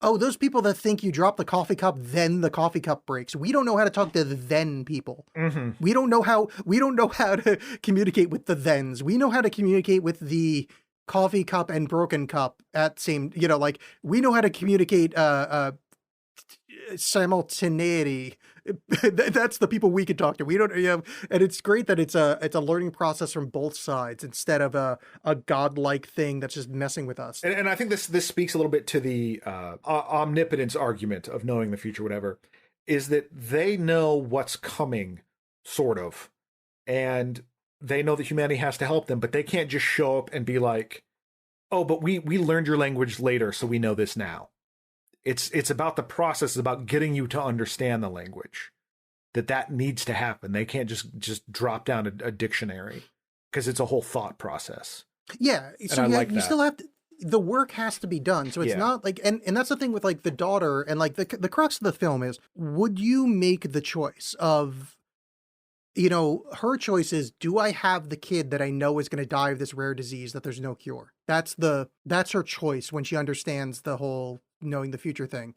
Oh, those people that think you drop the coffee cup, then the coffee cup breaks. We don't know how to talk to the then people. Mm-hmm. We don't know how to communicate with the thens. We know how to communicate with the coffee cup and broken cup at same, like we know how to communicate simultaneity. That's the people we can talk to. We don't, and it's great that it's a learning process from both sides instead of a godlike thing that's just messing with us. And I think this speaks a little bit to the omnipotence argument of knowing the future, whatever, is that they know what's coming, sort of, and they know that humanity has to help them, but they can't just show up and be like, oh, but we learned your language later, so we know this now. It's about the process, it's about getting you to understand the language. That needs to happen. They can't just drop down a dictionary because it's a whole thought process. Yeah, so you still have to, the work has to be done. So it's not like, and that's the thing with like the daughter and like the crux of the film is, would you make the choice of, her choice is, do I have the kid that I know is going to die of this rare disease that there's no cure? That's her choice when she understands the whole knowing the future thing.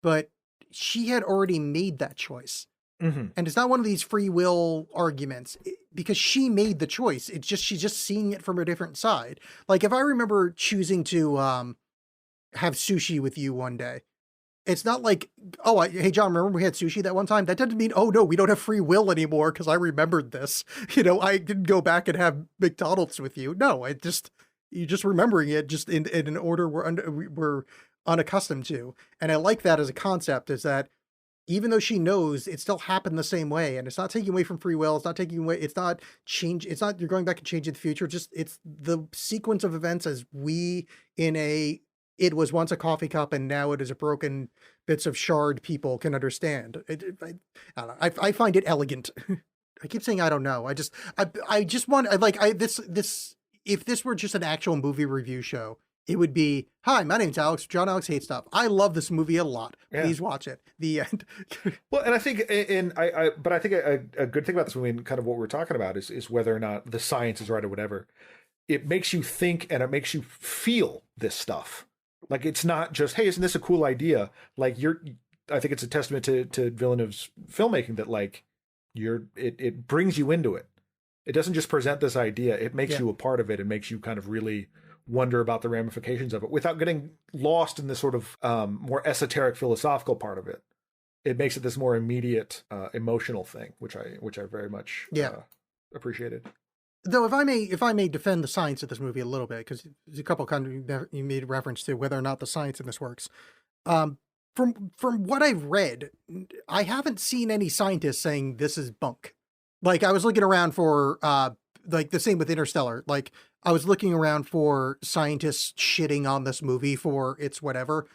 But she had already made that choice. Mm-hmm. And it's not one of these free will arguments because she made the choice. It's just, she's just seeing it from a different side. Like if I remember choosing to have sushi with you one day, it's not like, oh, hey, John, remember we had sushi that one time? That doesn't mean, oh, no, we don't have free will anymore because I remembered this. I didn't go back and have McDonald's with you. No, you're just remembering it just in an order we're unaccustomed to. And I like that as a concept, is that even though she knows, it still happened the same way. And it's not taking away from free will. It's not taking away, it's not you're going back and changing the future. Just, it's the sequence of events as it was once a coffee cup and now it is a broken bits of shard people can understand. I don't know. I find it elegant. I keep saying I don't know. I just want this. If this were just an actual movie review show, it would be, hi, my name's Alex. John Alex Hates Stuff. I love this movie a lot. Please watch it. The end. Well, and I think, but I think a good thing about this movie and kind of what we're talking about is whether or not the science is right or whatever. It makes you think and it makes you feel this stuff. Like, it's not just, hey, isn't this a cool idea? Like, I think it's a testament to Villeneuve's filmmaking that, like, it brings you into it. It doesn't just present this idea. It makes you a part of it and makes you kind of really wonder about the ramifications of it without getting lost in this sort of more esoteric philosophical part of it. It makes it this more immediate emotional thing, which I very much appreciated. Though, if I may defend the science of this movie a little bit, because there's a couple you made reference to whether or not the science in this works. From what I've read, I haven't seen any scientists saying this is bunk. Like, I was looking around for like the same with Interstellar. Like, I was looking around for scientists shitting on this movie for its whatever.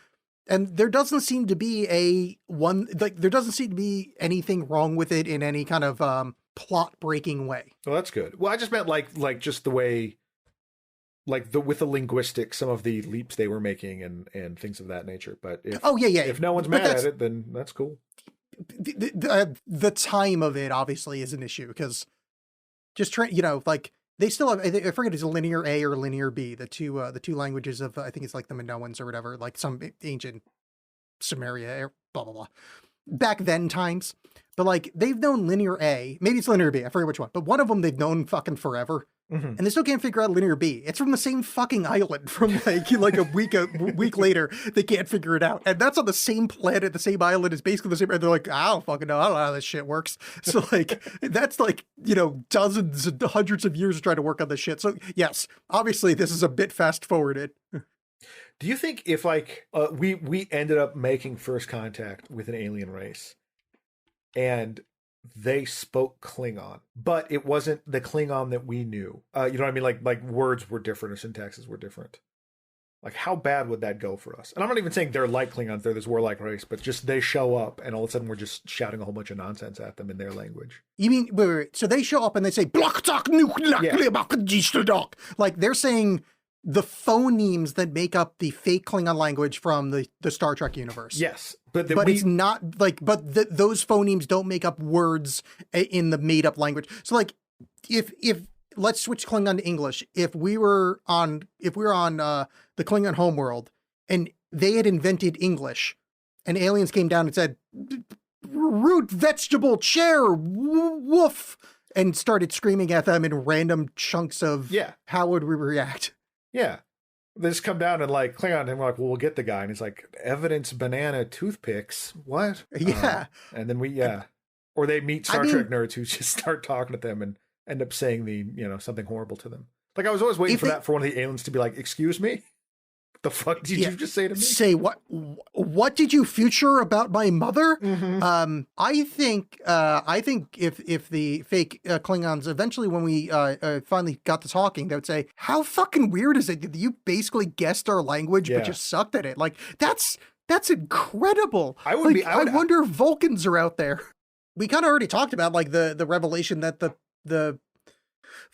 And there doesn't seem to be there doesn't seem to be anything wrong with it in any kind of plot breaking way. Well, that's good. Well, I just meant like just the way, like with the linguistics, some of the leaps they were making and things of that nature. But if no one's mad at it, then that's cool. The time of it obviously is an issue because just like they still have, I forget, it's a linear A or linear B, the two languages of, I think it's like the Minoans or whatever, like some ancient Sumeria, blah blah blah, back then times. But like, they've known linear A, maybe it's linear B, I forget which one, but one of them they've known fucking forever. Mm-hmm. And they still can't figure out linear B. It's from the same fucking island from like a week later. They can't figure it out. And that's on the same planet, the same island, is basically the same. And they're like, I don't fucking know. I don't know how this shit works. So like, that's like, dozens and hundreds of years of trying to work on this shit. So yes, obviously this is a bit fast forwarded. Do you think if like we ended up making first contact with an alien race and they spoke Klingon, but it wasn't the Klingon that we knew. You know what I mean? Like words were different or syntaxes were different. Like, how bad would that go for us? And I'm not even saying they're like Klingons, they're this warlike race, but just they show up and all of a sudden we're just shouting a whole bunch of nonsense at them in their language. You mean, wait. So they show up and they say, like they're saying the phonemes that make up the fake Klingon language from the Star Trek universe. Yes. But it's not like, those phonemes don't make up words in the made up language. So like, if let's switch Klingon to English. If we were on the Klingon homeworld and they had invented English, and aliens came down and said, "Root vegetable chair, woof," and started screaming at them in random chunks of Yeah. how would we react. Yeah. They just come down and like Klingon and we're like, well, we'll get the guy. And he's like, evidence banana toothpicks. What? Yeah. And then or they meet Star I mean- Trek nerds who just start talking to them and end up saying something horrible to them. Like I was always waiting If for they- that for one of the aliens to be like, excuse me? The fuck did Yeah. you just say to me? Say what did you future about my mother? Mhm. I think if the fake Klingons eventually, when we finally got to talking, they would say, "How fucking weird is it that you basically guessed our language Yeah. but just sucked at it?" Like that's incredible. I would be- I wonder if Vulcans are out there. We kind of already talked about like the revelation that the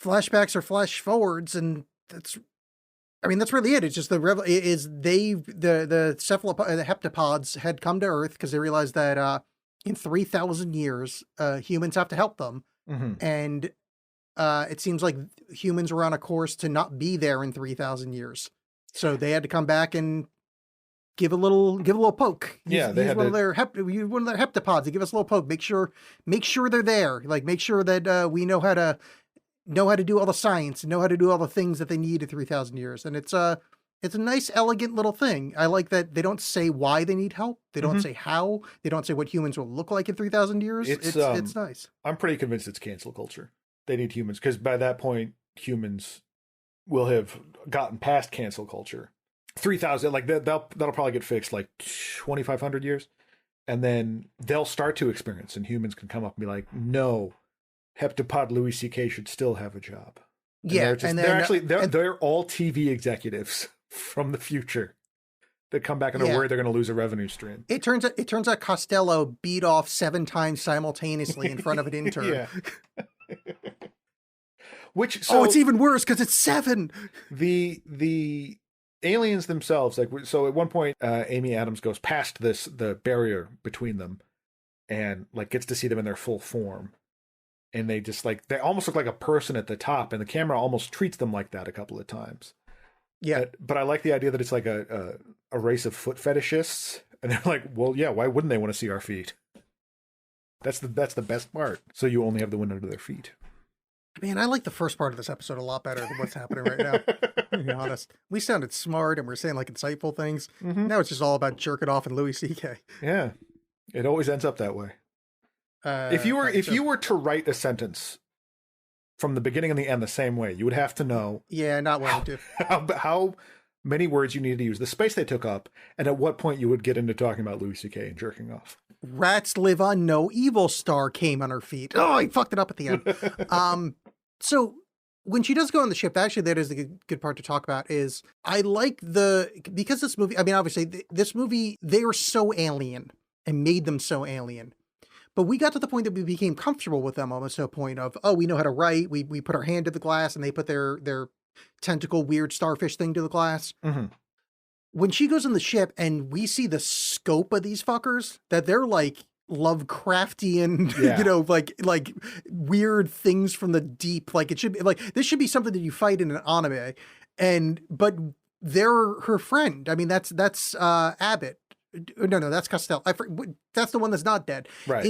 flashbacks are flash forwards, and that's really it. It's just the heptapods had come to Earth because they realized that in 3,000 years, humans have to help them. Mhm. And it seems like humans were on a course to not be there in 3,000 years. So they had to come back and give a little poke. Yeah, they use had one to- of their heptapods to give us a little poke. Make sure they're there. Like make sure that we know how to do all the science, know how to do all the things that they need in 3,000 years. And it's a nice, elegant little thing. I like that they don't say why they need help. They don't say how. They don't say what humans will look like in 3,000 years. It's, It's nice. I'm pretty convinced it's cancel culture. They need humans because by that point, humans will have gotten past cancel culture. 3,000, like that'll probably get fixed like 2,500 years. And then they'll start to experience, and humans can come up and be like, no, heptapod Louis C.K. should still have a job. And Yeah, they're just, and they're then actually and- they're all TV executives from the future that come back and are Yeah. worried they're going to lose a revenue stream. It turns out Costello beat off 7 times simultaneously in front of an intern. Yeah. Which so It's even worse because it's 7. the aliens themselves, like, so at one point Amy Adams goes past the barrier between them and like gets to see them in their full form, and they just like they almost look like a person at the top, and the camera almost treats them like that a couple of times. Yeah. But I like the idea that it's like a race of foot fetishists, and they're like, well, yeah, why wouldn't they want to see our feet? That's the best part. So you only have the window to their feet. Man, I like the first part of this episode a lot better than what's happening right now. To be honest, we sounded smart and we're saying like insightful things. Mhm. Now it's just all about jerking off and Louis C.K. Yeah, it always ends up that way. If you were to write a sentence from the beginning and the end the same way, you would have to know yeah, not willing to. how many words you needed to use, the space they took up, and at what point you would get into talking about Louis C.K. and jerking off. Rats live on no evil star came on her feet. Oh, I fucked it up at the end. So when she does go on the ship, actually, that is a good part to talk about. Is I like because this movie. I mean, obviously, this movie, they were so alien and made them so alien. But we got to the point that we became comfortable with them almost to a point of, oh, we know how to write. We put our hand to the glass and they put their tentacle weird starfish thing to the glass. Mm-hmm. When she goes on the ship and we see the scope of these fuckers, that they're like Lovecraftian, Yeah. like weird things from the deep. Like it should be like, this should be something that you fight in an anime. But they're her friend. I mean, that's Abbott. No, that's Costello. That's the one that's not dead. Right.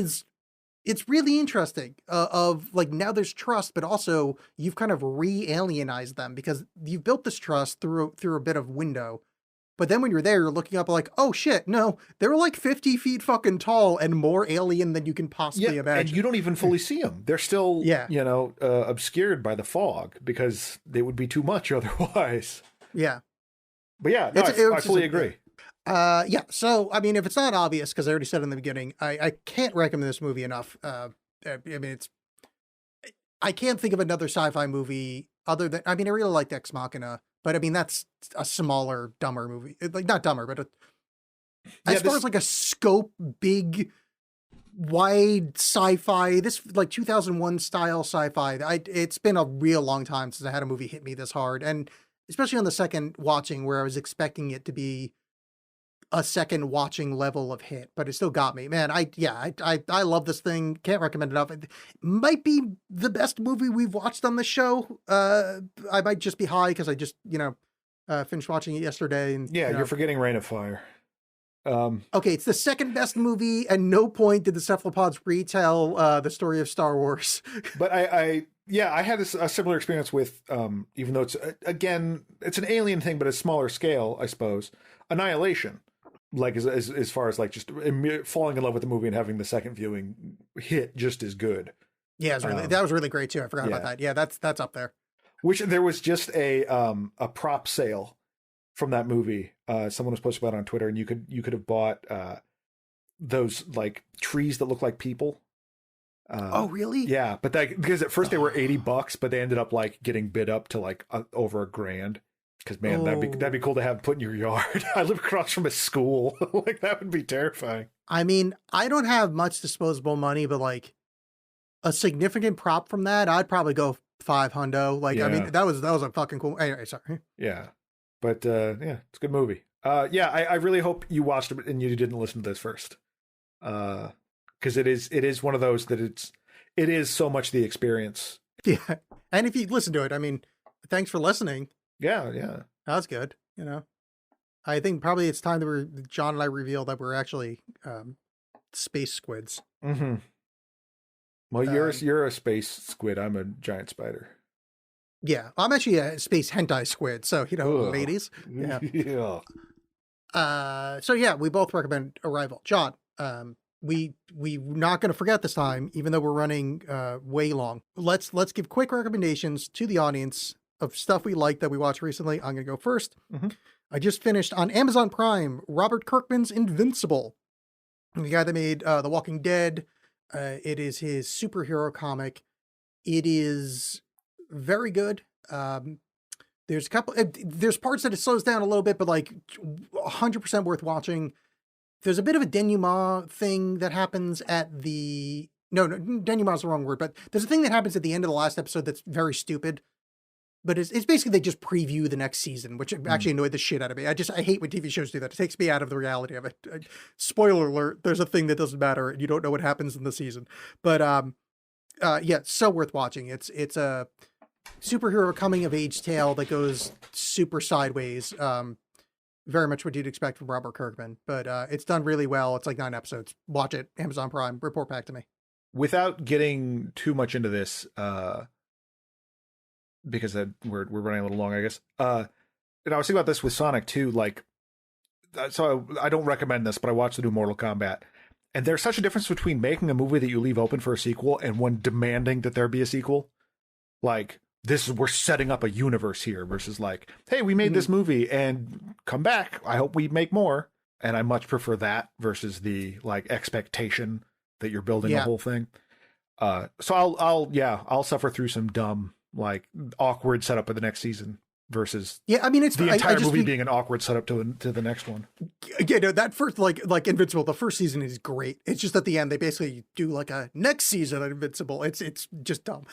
It's really interesting of like now there's trust, but also you've kind of re-alienized them because you've built this trust through a bit of window. But then when you're there, you're looking up like, oh shit, no, they're like 50 feet fucking tall and more alien than you can possibly imagine. And you don't even fully see them. They're still, Yeah. obscured by the fog because they would be too much otherwise. Yeah. But yeah, no, I fully agree. Yeah. So, I mean, if it's not obvious, because I already said in the beginning, I can't recommend this movie enough. I mean, I can't think of another sci-fi movie other than, I mean, I really liked Ex Machina, but I mean, that's a smaller, dumber movie. Like, not dumber, but as far as like a scope, big, wide sci-fi, this like 2001 style sci-fi, it's been a real long time since I had a movie hit me this hard. And especially on the second watching where I was expecting it to be a second watching level of hit, but it still got me, man. I love this thing. Can't recommend it enough. It might be the best movie we've watched on the show. I might just be high because I just, Finished watching it yesterday, and Yeah, you know, you're forgetting Reign of Fire. okay, it's the second best movie, and no point did the cephalopods retell the story of Star Wars. But I had a similar experience with, even though it's again, it's an alien thing, but a smaller scale, I suppose. Annihilation, like as far as like just falling in love with the movie and having the second viewing hit just as good. Yeah, that was really great too. I forgot about yeah. that. Yeah, that's up there. Which there was just a prop sale from that movie. Someone was posting about it on Twitter, and you could have bought those like trees that look like people. Oh, really? Yeah, but because at first they were $80, but they ended up like getting bid up to like over $1,000. Because man, that'd be cool to have put in your yard. I live across from a school. Like that would be terrifying. I mean, I don't have much disposable money, but like a significant prop from that, I'd probably go $500. Like, I mean, that was a fucking cool. Anyway, sorry. Yeah, but yeah, it's a good movie. Yeah, I really hope you watched it and you didn't listen to this first. Because it is one of those that it is so much the experience. Yeah, and if you listen to it, I mean, thanks for listening. Yeah. That's good. You know, I think probably it's time that John and I reveal that we're actually space squids. Mm-hmm. Well, you're a space squid. I'm a giant spider. Yeah, I'm actually a space hentai squid. So you know, Ugh. ladies. Yeah. Yeah. So yeah, we both recommend Arrival. John, we're not going to forget this time, even though we're running way long. Let's give quick recommendations to the audience of stuff we like that we watched recently. I'm going to go first. Mm-hmm. I just finished on Amazon Prime, Robert Kirkman's Invincible. The guy that made The Walking Dead. It is his superhero comic. It is very good. There's there's parts that it slows down a little bit, but like 100% worth watching. There's a bit of a denouement thing that happens at the, no, denouement is the wrong word, but there's a thing that happens at the end of the last episode that's very stupid. But it's basically they just preview the next season, which actually annoyed the shit out of me. I hate when TV shows do that. It takes me out of the reality of it. Spoiler alert, there's a thing that doesn't matter and you don't know what happens in the season. But yeah, so worth watching. It's a superhero coming of age tale that goes super sideways. Very much what you'd expect from Robert Kirkman, but it's done really well. It's like 9 episodes. Watch it, Amazon Prime. Report back to me. Without getting too much into this, because we're running a little long, I guess. And I was thinking about this with Sonic too. Like, so I don't recommend this, but I watched the new Mortal Kombat, and there's such a difference between making a movie that you leave open for a sequel and one demanding that there be a sequel. Like, we're setting up a universe here versus like, hey, we made this movie and come back. I hope we make more. And I much prefer that versus the like expectation that you're building the whole thing. So I'll suffer through some dumb, like awkward setup of the next season versus I mean, it's the entire movie being an awkward setup to the next one. Yeah, no, that first like Invincible, the first season is great. It's just at the end they basically do like a next season of Invincible. It's just dumb,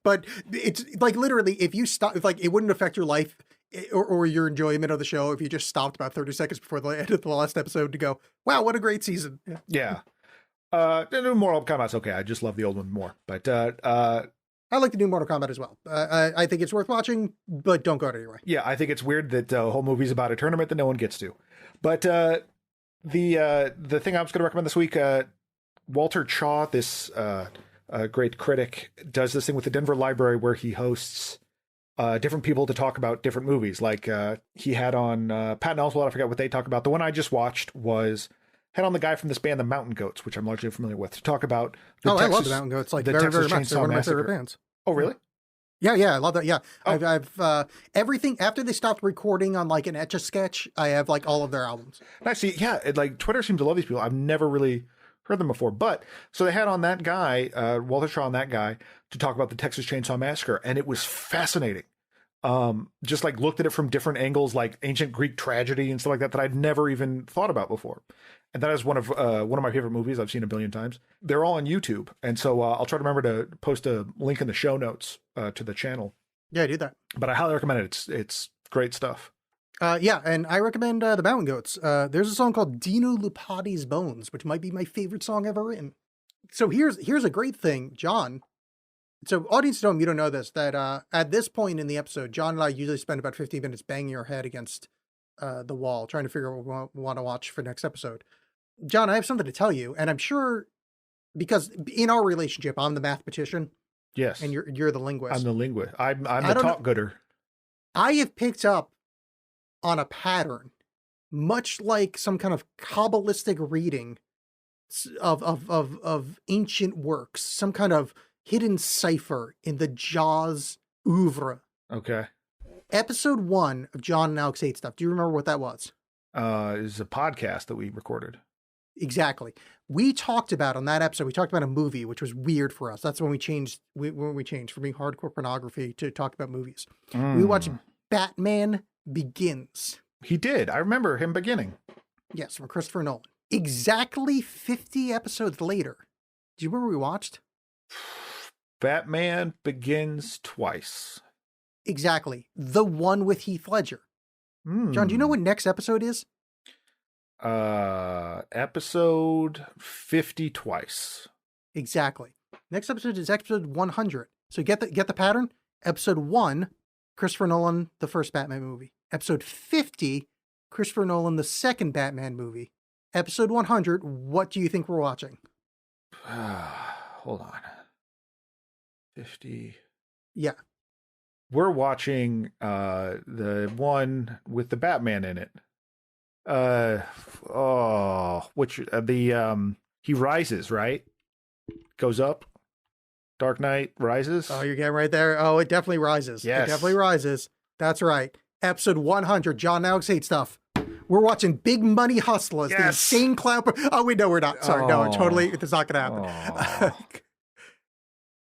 but it's like literally if you stop, if like it wouldn't affect your life or your enjoyment of the show if you just stopped about 30 seconds before the end of the last episode to go, wow, what a great season. Yeah. The new Mortal Kombat's okay. I just love the old one more, but I like the new Mortal Kombat as well. I think it's worth watching, but don't go out of your way. Yeah, I think it's weird that the whole movie's about a tournament that no one gets to. But the thing I was going to recommend this week, Walter Chaw, this great critic, does this thing with the Denver Library where he hosts different people to talk about different movies. Like he had on Patton Oswalt, I forget what they talk about. The one I just watched had on the guy from this band, the Mountain Goats, which I'm largely familiar with, to talk about I love the Mountain Goats, like very, very much. They're one of my favorite bands. Oh, really? Yeah, I love that. Yeah. Oh. I've everything after they stopped recording on like an Etch-a-Sketch, I have like all of their albums. Actually, yeah, like Twitter seems to love these people. I've never really heard them before. But so they had on that guy, Walter Shaw and that guy, to talk about the Texas Chainsaw Massacre, and it was fascinating. Just like looked at it from different angles, like ancient Greek tragedy and stuff like that I'd never even thought about before. And that is one of my favorite movies I've seen a billion times. They're all on YouTube, and so I'll try to remember to post a link in the show notes to the channel. Yeah, do that. But I highly recommend it. It's great stuff. Yeah, and I recommend the Mountain Goats. There's a song called Dino Lupati's Bones, which might be my favorite song ever written. So here's a great thing, John. So, audience at home, you don't know this, that at this point in the episode, John and I usually spend about 15 minutes banging our head against the wall, trying to figure out what we want to watch for next episode. John, I have something to tell you, and I'm sure because in our relationship, I'm the mathematician Yes. and you're the linguist. I'm the linguist. I'm I the don't know- talk gooder. I have picked up on a pattern, much like some kind of Kabbalistic reading of ancient works, some kind of hidden cipher in the Jaws oeuvre. Okay. Episode 1 of John and Alex Hate Stuff. Do you remember what that was? Is a podcast that we recorded. Exactly. We talked about on that episode, we talked about a movie, which was weird for us. That's when we changed from being hardcore pornography to talk about movies. We watched Batman Begins. He did. I remember him beginning. Yes, from Christopher Nolan. Exactly 50 episodes later. Do you remember what we watched? Batman Begins twice. Exactly. The one with Heath Ledger. John, do you know what next episode is? Episode 50 twice. Exactly. Next episode is episode 100. So get the pattern. Episode 1, Christopher Nolan, the first Batman movie. Episode 50, Christopher Nolan, the second Batman movie. Episode 100, what do you think we're watching? Hold on. 50. Yeah. We're watching the one with the Batman in it. He rises, right? Goes up. Dark Knight Rises. Oh, you're getting right there. Oh, it definitely rises. Yes. It definitely rises. That's right. Episode 100, John and Alex Hate Stuff. We're watching Big Money Hustlers, the Yes. insane clown. Oh, wait, no, we're not. Sorry, no, it's not going to happen.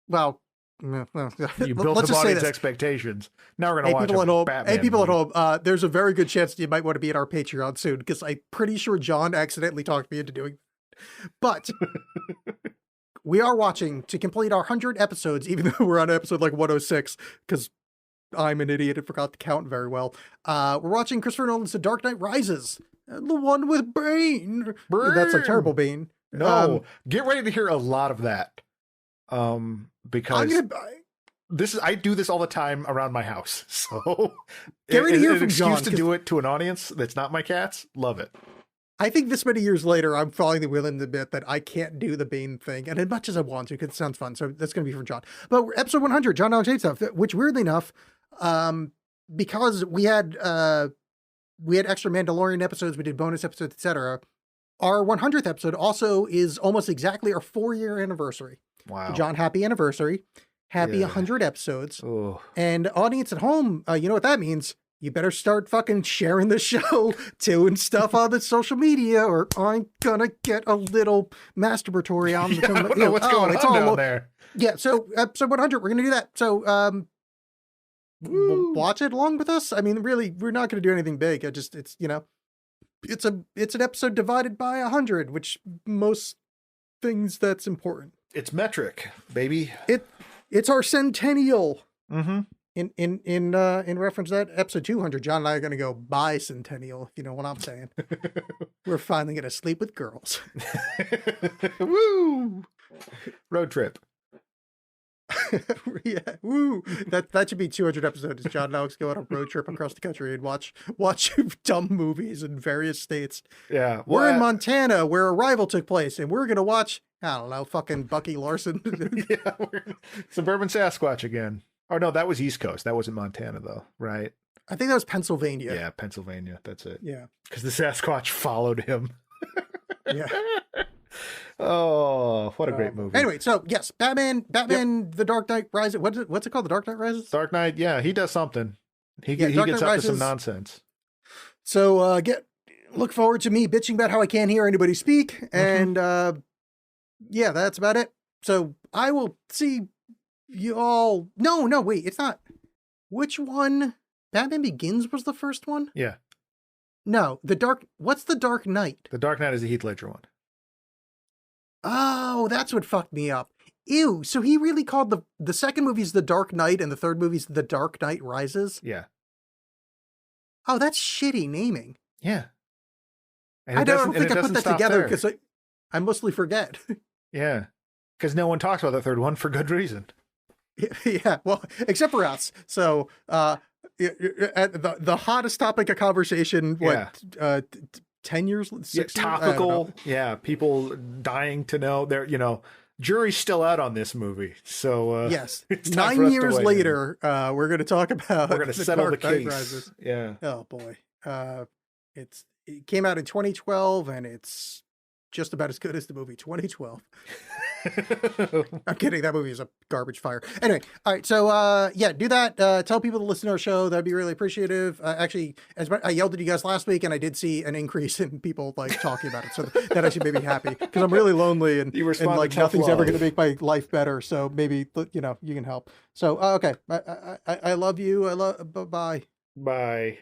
Well, You let's built up just say audience this. expectations. Now we're going Hey, to watch people a at home, Batman people at movie. home, there's a very good chance you might want to be at our Patreon soon because I'm pretty sure John accidentally talked me into doing it. But we are watching to complete our 100 episodes, even though we're on episode like 106, because I'm an idiot and forgot to count very well. We're watching Christopher Nolan's The Dark Knight Rises, the one with Bane. That's a terrible Bane. No, get ready to hear a lot of that. Because I do this all the time around my house. So Get ready to hear an from excuse John, to do it to an audience that's not my cats. Love it. I think this many years later, I'm finally willing to admit that I can't do the Bane thing, and as much as I want to, because it sounds fun. So that's going to be from John. But we're episode 100, John Alex Hate Stuff, which weirdly enough, because we had extra Mandalorian episodes, we did bonus episodes, etc. Our 100th episode also is almost exactly our 4-year anniversary. Wow. John, happy anniversary. Happy Yeah. 100 episodes. Oh. And audience at home, you know what that means? You better start fucking sharing the show, doing stuff on the social media, or I'm gonna get a little masturbatory on the Yeah, I don't know what's going it's on all down there. Yeah, so episode 100, we're gonna do that. So watch it along with us. I mean, really, we're not gonna do anything big. It's an episode divided by 100, which most things that's important. It's metric, baby. It's our centennial. Mm-hmm. In reference to that, episode 200, John and I are going to go bicentennial, if you know what I'm saying. We're finally going to sleep with girls. Woo! Road trip. Yeah, woo! That should be 200 episodes. John and Alex go on a road trip across the country and watch dumb movies in various states. Yeah. We're in Montana, where Arrival took place, and we're going to watch, I don't know, fucking Bucky Larson. Yeah, we're in Suburban Sasquatch again. Oh, no, that was East Coast. That wasn't Montana, though, right? I think that was Pennsylvania. Yeah, Pennsylvania. That's it. Yeah. Because the Sasquatch followed him. Yeah. Oh, what a great movie. Anyway, so yes, Batman, The Dark Knight Rises. What's it called? The Dark Knight Rises? Dark Knight, yeah, he does something. He Dark gets Knight up to some Rises. nonsense. So look forward to me bitching about how I can't hear anybody speak. And yeah, that's about it. So I will see you all. No, wait, it's not. Which one? Batman Begins was the first one? Yeah. No, what's the Dark Knight? The Dark Knight is the Heath Ledger one. Oh, that's what fucked me up. Ew, so he really called the second movie's The Dark Knight and the third movie's The Dark Knight Rises? Yeah. Oh, that's shitty naming. Yeah. And I it don't doesn't- and think it I put doesn't that stop together there. because I mostly forget. Yeah. Because no one talks about the third one for good reason. Yeah, well, except for us. So, the hottest topic of conversation, Yeah. 10 years, Yeah, 6 years? I don't know. topical. Yeah, people dying to know. They're, jury's still out on this movie. So Yes. it's time for us 9 to years weigh in. later, we're going to talk about We're going to settle the Dark Knight case. Rises. Yeah. Oh boy. It came out in 2012 and it's just about as good as the movie 2012. I'm kidding. That movie is a garbage fire. Anyway, all right. So, yeah, do that. Tell people to listen to our show. That'd be really appreciative. Actually, I yelled at you guys last week, and I did see an increase in people like talking about it. So that actually made me happy because I'm really lonely and, You respond to like tough nothing's ever love. going to make my life better. So maybe you can help. So okay, I love you. Bye. Bye.